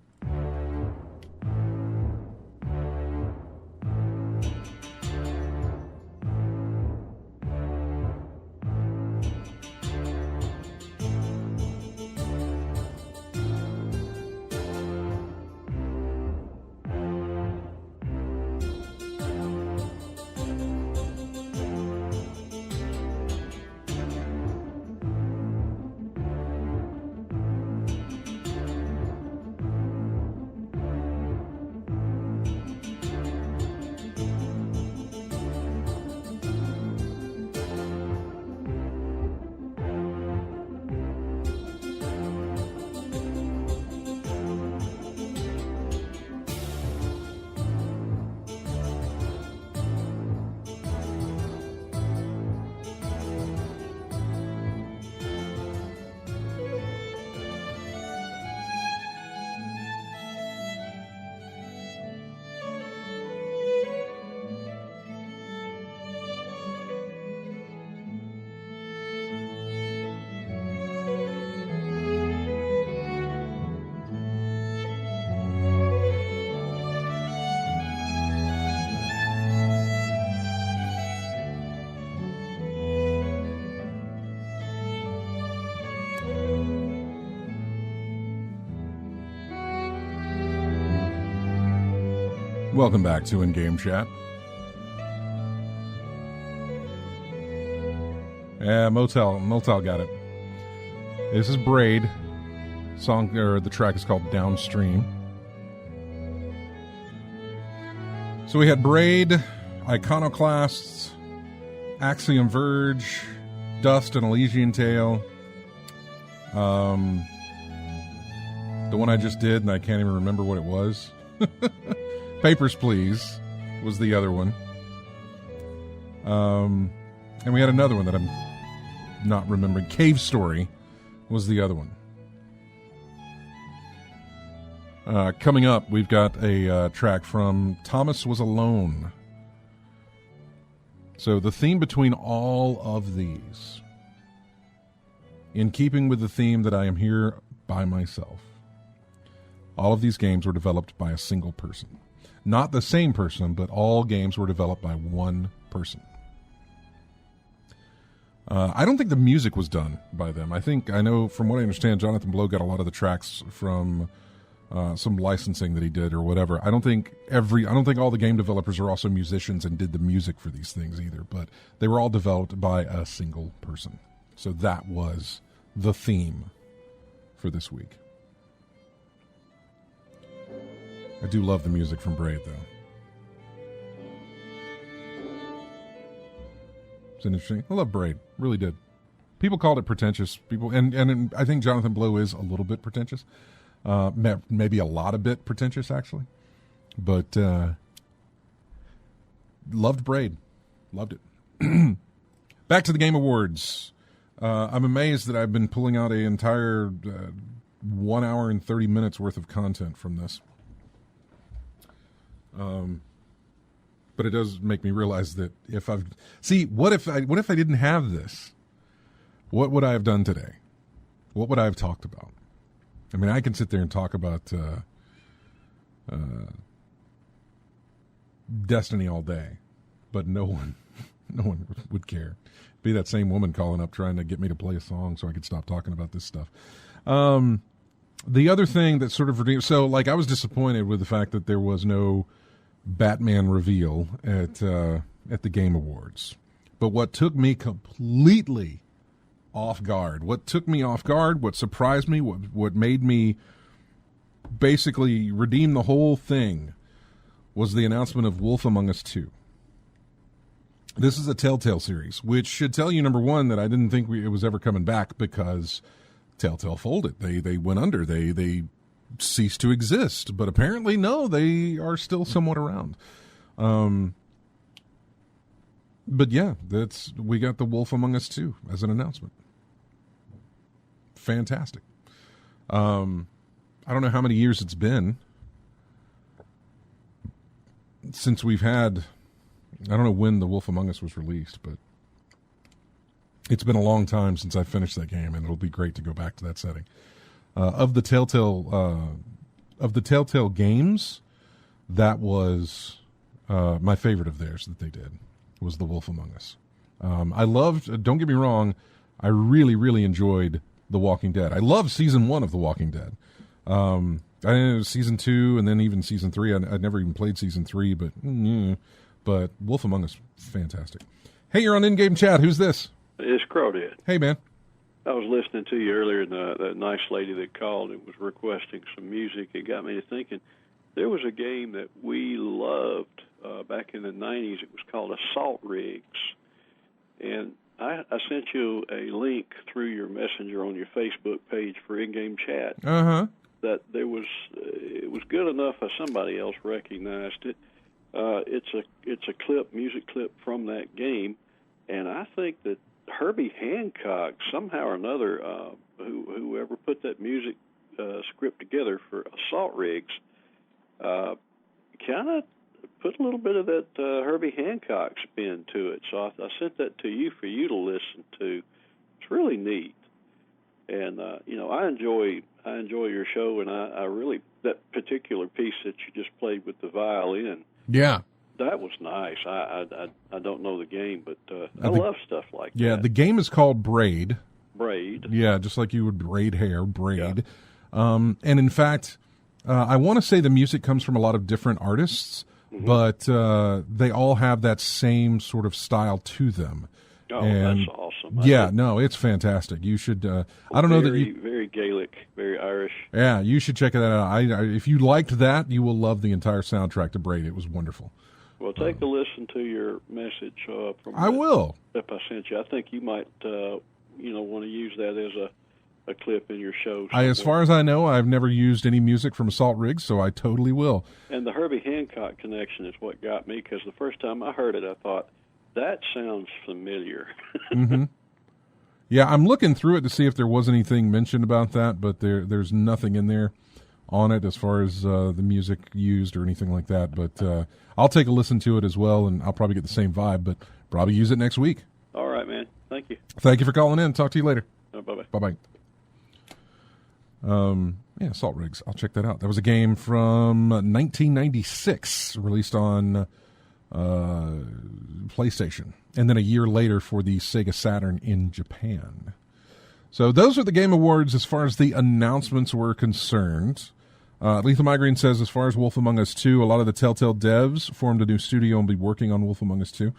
Welcome back to In-Game Chat. Yeah, Motel got it. This is Braid. The track is called Downstream. So we had Braid, Iconoclasts, Axiom Verge, Dust and Elysian Tale. The one I just did, and I can't even remember what it was. Papers, Please was the other one. And we had another one that I'm not remembering. Cave Story was the other one. Coming up, we've got a track from Thomas Was Alone. So the theme between all of these, in keeping with the theme that I am here by myself, all of these games were developed by a single person. Not the same person, but all games were developed by one person. I don't think the music was done by them. I know from what I understand, Jonathan Blow got a lot of the tracks from some licensing that he did or whatever. I don't think all the game developers are also musicians and did the music for these things either, but they were all developed by a single person. So that was the theme for this week. I do love the music from Braid, though. It's interesting. I love Braid. Really did. People called it pretentious. And I think Jonathan Blow is a little bit pretentious. Maybe a lot of bit pretentious, actually. But loved Braid. Loved it. Back to the Game Awards. I'm amazed that I've been pulling out an entire 1 hour and 30 minutes worth of content from this. But it does make me realize that what if I didn't have this? What would I have done today? What would I have talked about? I mean, I can sit there and talk about Destiny all day, but no one would care. Be that same woman calling up trying to get me to play a song so I could stop talking about this stuff. The other thing that sort of redeemed, so like I was disappointed with the fact that there was no Batman reveal at the Game Awards. But what took me completely off guard, what surprised me, what made me basically redeem the whole thing was the announcement of Wolf Among Us 2. This is a Telltale series, which should tell you, number one, that I didn't think it was ever coming back because Telltale folded. They went under. They ceased to exist. But apparently, no, they are still somewhat around. But yeah, we got the Wolf Among Us 2 as an announcement. Fantastic. I don't know how many years it's been since we've had, I don't know when the Wolf Among Us was released, but it's been a long time since I finished that game, and it'll be great to go back to that setting. Of the Telltale games, that was my favorite of theirs that they did, was the Wolf Among Us. I loved, don't get me wrong, I really, really enjoyed The Walking Dead. I loved season 1 of The Walking Dead. I know season 2 and then even season 3. I'd never even played season 3, but Wolf Among Us, fantastic. Hey, you're on In-Game Chat. Who's this? It's Crawdad. Hey, man. I was listening to you earlier, and that nice lady that called and was requesting some music. It got me to thinking. There was a game that we loved back in the 90s. It was called Assault Rigs. And I sent you a link through your messenger on your Facebook page for In-Game Chat. Uh-huh. That it was good enough that somebody else recognized it. It's a music clip from that game, and I think that Herbie Hancock, somehow or another, whoever put that music script together for Assault Rigs, kind of put a little bit of that Herbie Hancock spin to it. So I sent that to you for you to listen to. It's really neat, and I enjoy your show, and I really, that particular piece that you just played with the violin. Yeah. That was nice. I don't know the game, but I love stuff like that. Yeah, the game is called Braid. Braid. Yeah, just like you would braid hair, Braid. Yeah. And in fact, I want to say the music comes from a lot of different artists, but they all have that same sort of style to them. Oh, and that's awesome. No, it's fantastic. You should, I don't know that you... Very Gaelic, very Irish. Yeah, you should check that out. If you liked that, you will love the entire soundtrack to Braid. It was wonderful. Well, take a listen to your message from I will. Clip I sent you. I think you might, want to use that as a clip in your show. As far as I know, I've never used any music from Assault Rigs, so I totally will. And the Herbie Hancock connection is what got me, because the first time I heard it, I thought, that sounds familiar. Mm-hmm. Yeah, I'm looking through it to see if there was anything mentioned about that, but there's nothing in there on it as far as the music used or anything like that. But I'll take a listen to it as well, and I'll probably get the same vibe, but probably use it next week. All right, man. Thank you. Thank you for calling in. Talk to you later. Bye-bye. Bye-bye. Assault Rigs. I'll check that out. That was a game from 1996, released on PlayStation, and then a year later for the Sega Saturn in Japan. So those are the Game Awards as far as the announcements were concerned. Lethal Migraine says, as far as Wolf Among Us 2, a lot of the Telltale devs formed a new studio and will be working on Wolf Among Us 2.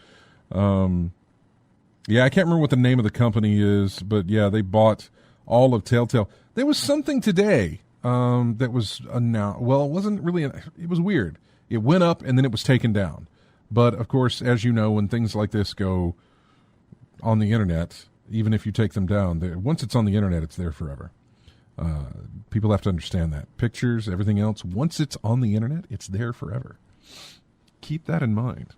Yeah, I can't remember what the name of the company is, but yeah, they bought all of Telltale. There was something today that was announced. Well, it wasn't really, it was weird. It went up and then it was taken down. But, of course, as you know, when things like this go on the internet, even if you take them down, once it's on the internet, it's there forever. People have to understand that. Pictures, everything else, once it's on the internet, it's there forever. Keep that in mind.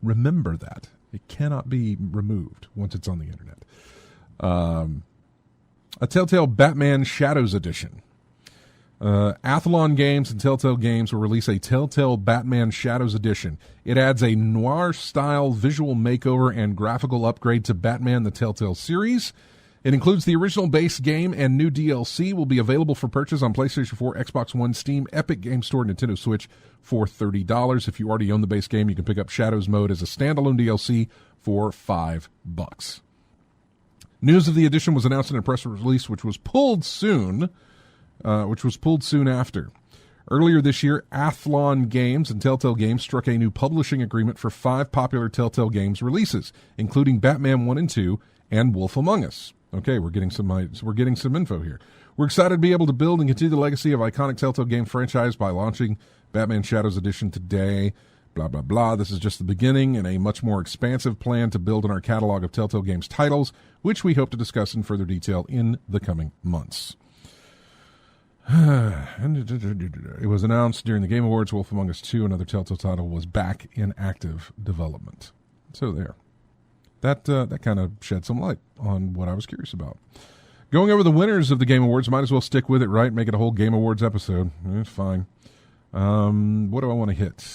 Remember that. It cannot be removed once it's on the internet. A Telltale Batman Shadows Edition. Athlon Games and Telltale Games will release a Telltale Batman Shadows Edition. It adds a noir-style visual makeover and graphical upgrade to Batman the Telltale series. It includes the original base game and new DLC. Will be available for purchase on PlayStation 4, Xbox One, Steam, Epic Game Store, Nintendo Switch for $30. If you already own the base game, you can pick up Shadows Mode as a standalone DLC for $5. News of the edition was announced in a press release, which was pulled soon after. Earlier this year, Athlon Games and Telltale Games struck a new publishing agreement for 5 popular Telltale Games releases, including Batman 1 and 2 and Wolf Among Us. Okay, we're getting some info here. We're excited to be able to build and continue the legacy of iconic Telltale game franchise by launching Batman Shadows Edition today. Blah, blah, blah. This is just the beginning and a much more expansive plan to build in our catalog of Telltale Games titles, which we hope to discuss in further detail in the coming months. It was announced during the Game Awards, Wolf Among Us 2, another Telltale title, was back in active development. So there. That kind of shed some light on what I was curious about. Going over the winners of the Game Awards, might as well stick with it, right? Make it a whole Game Awards episode. It's fine. What do I want to hit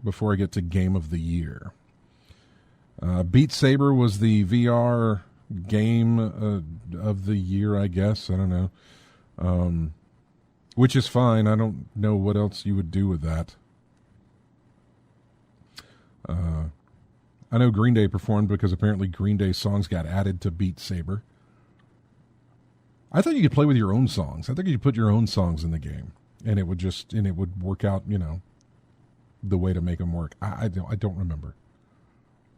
before I get to Game of the Year? Beat Saber was the VR Game of the Year, I guess. I don't know. Which is fine. I don't know what else you would do with that. I know Green Day performed because apparently Green Day songs got added to Beat Saber. I thought you could play with your own songs. I think you could put your own songs in the game, and it would work out, the way to make them work. I don't remember,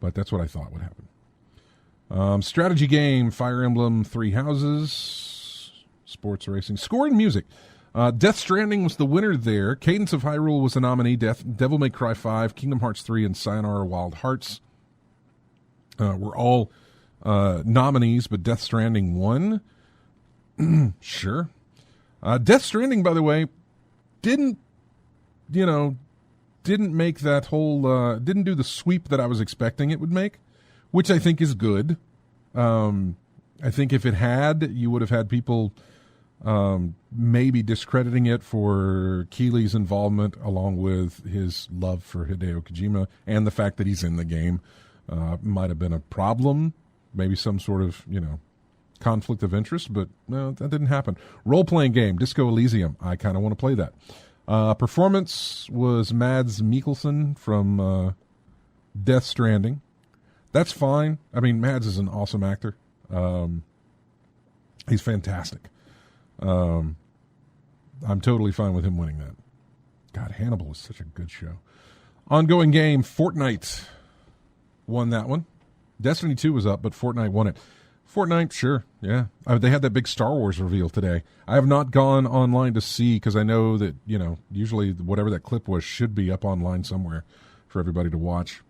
but that's what I thought would happen. Strategy game, Fire Emblem 3 Houses, sports racing, score and music. Death Stranding was the winner there. Cadence of Hyrule was the nominee. Devil May Cry 5, Kingdom Hearts 3, and Sayonara Wild Hearts were all nominees, but Death Stranding won. Sure. Death Stranding, by the way, didn't make that whole, didn't do the sweep that I was expecting it would make, which I think is good. I think if it had, you would have had people maybe discrediting it for Keighley's involvement along with his love for Hideo Kojima and the fact that he's in the game. Might have been a problem, maybe some sort of, conflict of interest, but no, that didn't happen. Role-playing game, Disco Elysium. I kind of want to play that. Performance was Mads Mikkelsen from Death Stranding. That's fine. I mean, Mads is an awesome actor. He's fantastic. I'm totally fine with him winning that. God, Hannibal was such a good show. Ongoing game, Fortnite won that one. Destiny 2 was up, but Fortnite won it. Fortnite, sure, yeah. They had that big Star Wars reveal today. I have not gone online to see because I know that, usually whatever that clip was should be up online somewhere for everybody to watch.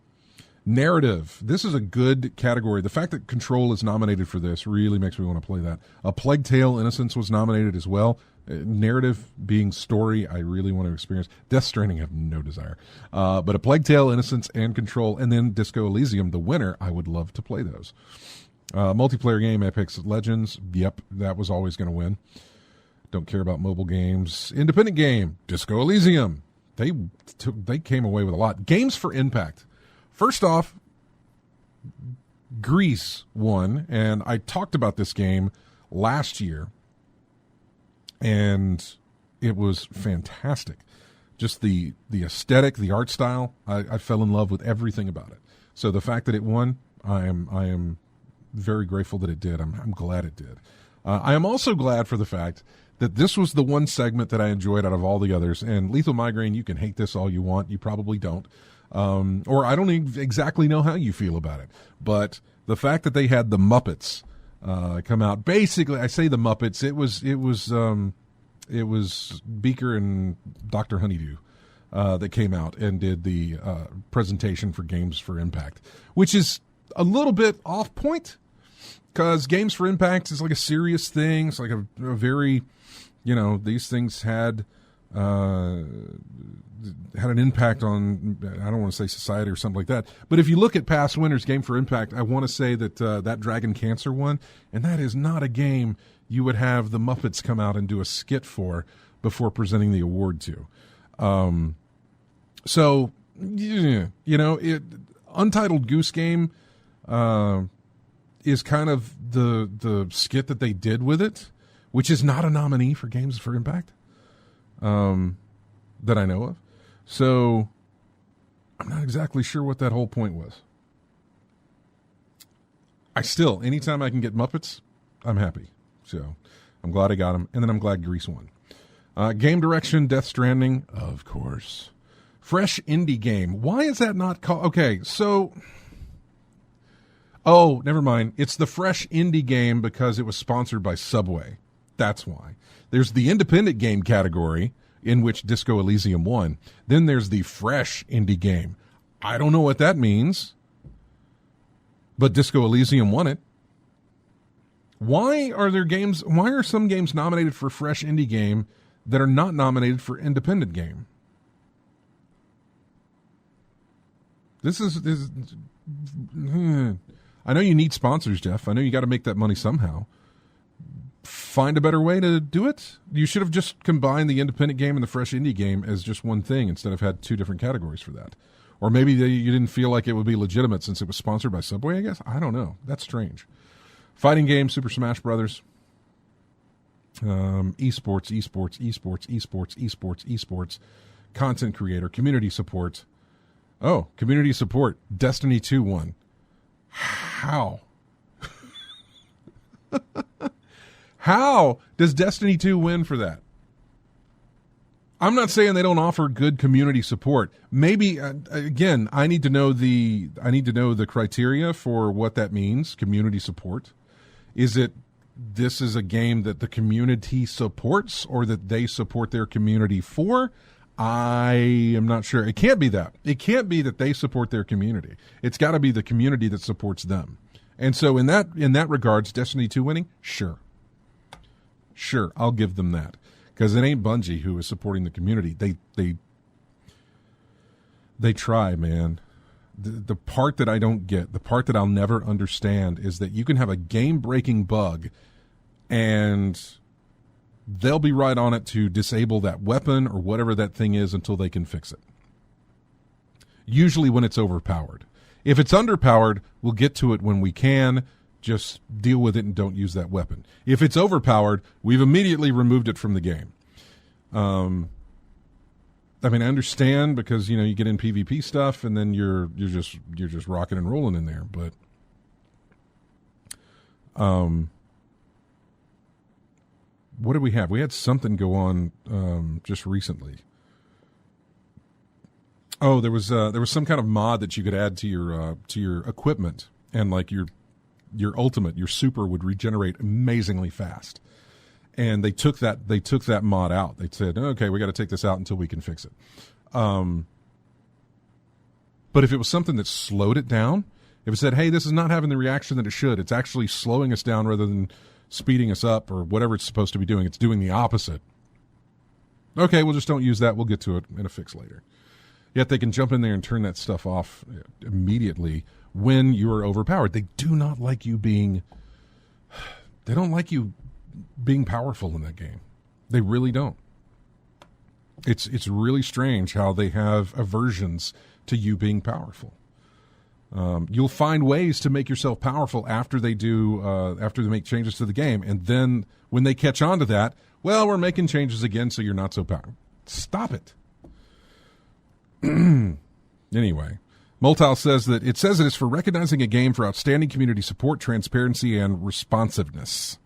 Narrative. This is a good category. The fact that Control is nominated for this really makes me want to play that. A Plague Tale: Innocence was nominated as well. Narrative being story, I really want to experience. Death Stranding, I have no desire. But A Plague Tale: Innocence and Control, and then Disco Elysium, the winner, I would love to play those. Multiplayer game, Apex Legends. Yep, that was always going to win. Don't care about mobile games. Independent game, Disco Elysium. They came away with a lot. Games for Impact. First off, Grease won, and I talked about this game last year, and it was fantastic. Just the aesthetic, the art style, I fell in love with everything about it. So the fact that it won, I am very grateful that it did. I'm glad it did. I am also glad for the fact that this was the one segment that I enjoyed out of all the others. And Lethal Migraine, you can hate this all you want. You probably don't. Or I don't exactly know how you feel about it. But the fact that they had the Muppets come out, basically, I say the Muppets, it was Beaker and Dr. Honeydew that came out and did the presentation for Games for Impact, which is a little bit off point because Games for Impact is like a serious thing. It's like a very, these things had an impact on, I don't want to say society or something like that. But if you look at past winners, Game for Impact, I want to say that that Dragon Cancer one, and that is not a game you would have the Muppets come out and do a skit for before presenting the award to. Untitled Goose Game, is kind of the skit that they did with it, which is not a nominee for Games for Impact that I know of. So I'm not exactly sure what that whole point was. Anytime I can get Muppets, I'm happy. So I'm glad I got them, and then I'm glad Grease won. Game direction, Death Stranding, of course. Fresh indie game. Why is that not called? Okay, so... Oh, never mind. It's the fresh indie game because it was sponsored by Subway. That's why. There's the independent game category, in which Disco Elysium won. Then there's the fresh indie game. I don't know what that means, but Disco Elysium won it. Why are some games nominated for fresh indie game that are not nominated for independent game? I know you need sponsors, Jeff. I know you got to make that money somehow. Find a better way to do it. You should have just combined the independent game and the fresh indie game as just one thing instead of had two different categories for that. Or maybe you didn't feel like it would be legitimate since it was sponsored by Subway, I guess. I don't know. That's strange. Fighting game, Super Smash Brothers. Esports. Content creator, community support. Oh, community support. Destiny 2 won. How? How does Destiny 2 win for that? I'm not saying they don't offer good community support. Maybe again, I need to know the criteria for what that means, community support. Is it this is a game that the community supports or that they support their community for? I am not sure. It can't be that. It can't be that they support their community. It's got to be the community that supports them. And so in that regards, Destiny 2 winning, sure, I'll give them that, because it ain't Bungie who is supporting the community. They try, man. The part that I don't get, the part that I'll never understand, is that you can have a game-breaking bug and they'll be right on it to disable that weapon or whatever that thing is until they can fix it. Usually when it's overpowered. If it's underpowered, we'll get to it when we can. Just deal with it and don't use that weapon. If it's overpowered, we've immediately removed it from the game. I understand because you get in PvP stuff and then you're just rocking and rolling in there, but what did we have? We had something go on just recently. Oh, there was some kind of mod that you could add to your equipment, and like your ultimate, your super would regenerate amazingly fast. And they took that mod out. They said, okay, we got to take this out until we can fix it. But if it was something that slowed it down, if it said, hey, this is not having the reaction that it should, it's actually slowing us down rather than speeding us up or whatever it's supposed to be doing, it's doing the opposite. Okay, well, just don't use that. We'll get to it in a fix later. Yet they can jump in there and turn that stuff off immediately when you are overpowered. They do not like you being powerful in that game. They really don't. It's really strange how they have aversions to you being powerful. You'll find ways to make yourself powerful after they make changes to the game, and then when they catch on to that, well, we're making changes again, so you're not so powerful. Stop it. Anyway, Moltal says that it is for recognizing a game for outstanding community support, transparency, and responsiveness.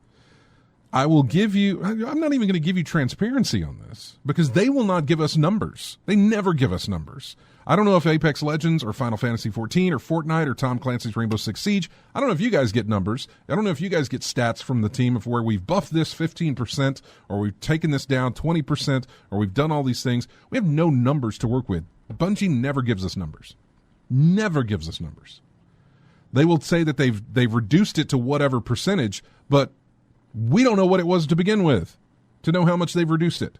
I will give you, I'm not even going to give you transparency on this because they will not give us numbers. They never give us numbers. I don't know if Apex Legends or Final Fantasy XIV or Fortnite or Tom Clancy's Rainbow Six Siege, I don't know if you guys get numbers. I don't know if you guys get stats from the team of where we've buffed this 15% or we've taken this down 20% or we've done all these things. We have no numbers to work with. Bungie never gives us numbers. Never gives us numbers. They will say that they've reduced it to whatever percentage, but we don't know what it was to begin with to know how much they've reduced it.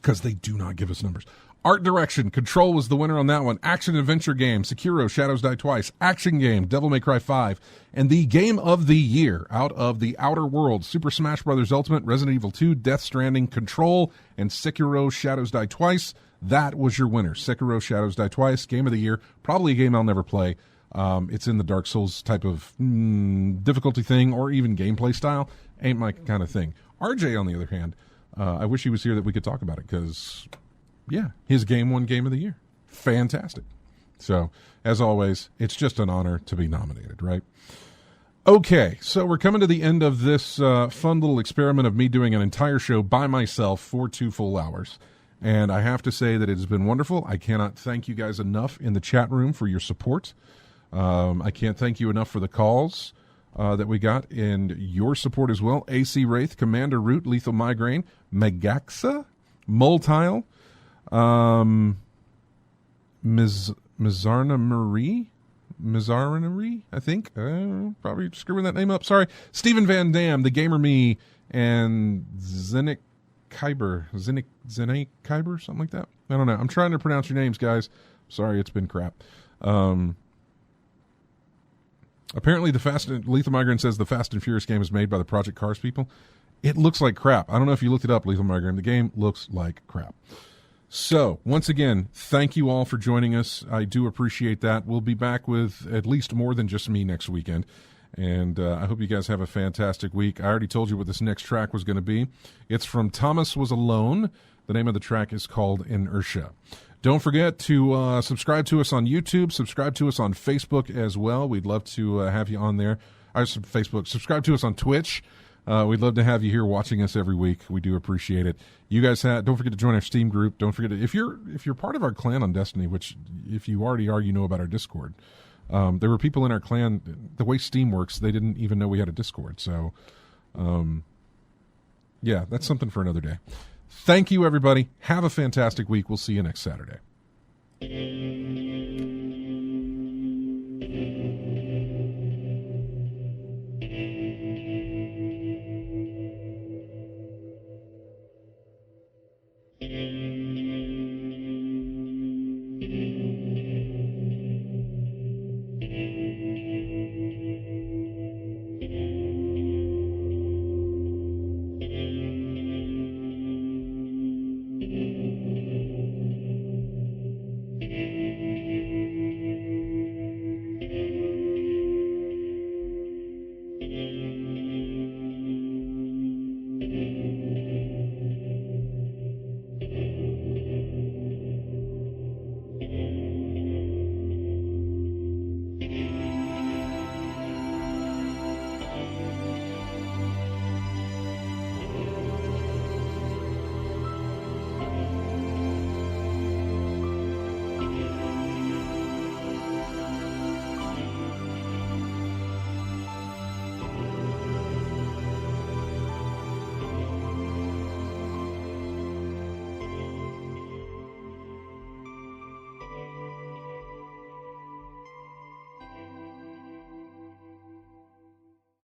Because they do not give us numbers. Art direction, Control was the winner on that one. Action adventure game, Sekiro, Shadows Die Twice. Action game, Devil May Cry 5. And the game of the year, out of the Outer Worlds, Super Smash Bros. Ultimate, Resident Evil 2, Death Stranding, Control, and Sekiro, Shadows Die Twice. That was your winner. Sekiro, Shadows Die Twice, game of the year. Probably a game I'll never play. It's in the Dark Souls type of difficulty thing, or even gameplay style. Ain't my kind of thing. RJ, on the other hand, I wish he was here that we could talk about it, because, yeah, his game won Game of the Year. Fantastic. So, as always, it's just an honor to be nominated, right? Okay, so we're coming to the end of this fun little experiment of me doing an entire show by myself for 2 full hours. And I have to say that it has been wonderful. I cannot thank you guys enough in the chat room for your support. I can't thank you enough for the calls that we got and your support as well. AC Wraith, Commander Root, Lethal Migraine, Megaxa, Moltile, Mizarna Marie, I think. Probably screwing that name up. Sorry. Stephen Van Dam, The Gamer Me, and Zenik Kyber, something like that. I don't know. I'm trying to pronounce your names, guys. Sorry, it's been crap. Apparently, Lethal Migraine says the Fast and Furious game is made by the Project Cars people. It looks like crap. I don't know if you looked it up, Lethal Migraine. The game looks like crap. So, once again, thank you all for joining us. I do appreciate that. We'll be back with at least more than just me next weekend. And I hope you guys have a fantastic week. I already told you what this next track was going to be. It's from Thomas Was Alone. The name of the track is called Inertia. Don't forget to subscribe to us on YouTube. Subscribe to us on Facebook as well. We'd love to have you on there. Facebook. Subscribe to us on Twitch. We'd love to have you here watching us every week. We do appreciate it. You guys don't forget to join our Steam group. Don't forget if you're part of our clan on Destiny, which if you already are, you know about our Discord. There were people in our clan. The way Steam works, they didn't even know we had a Discord. So, yeah, that's something for another day. Thank you, everybody. Have a fantastic week. We'll see you next Saturday.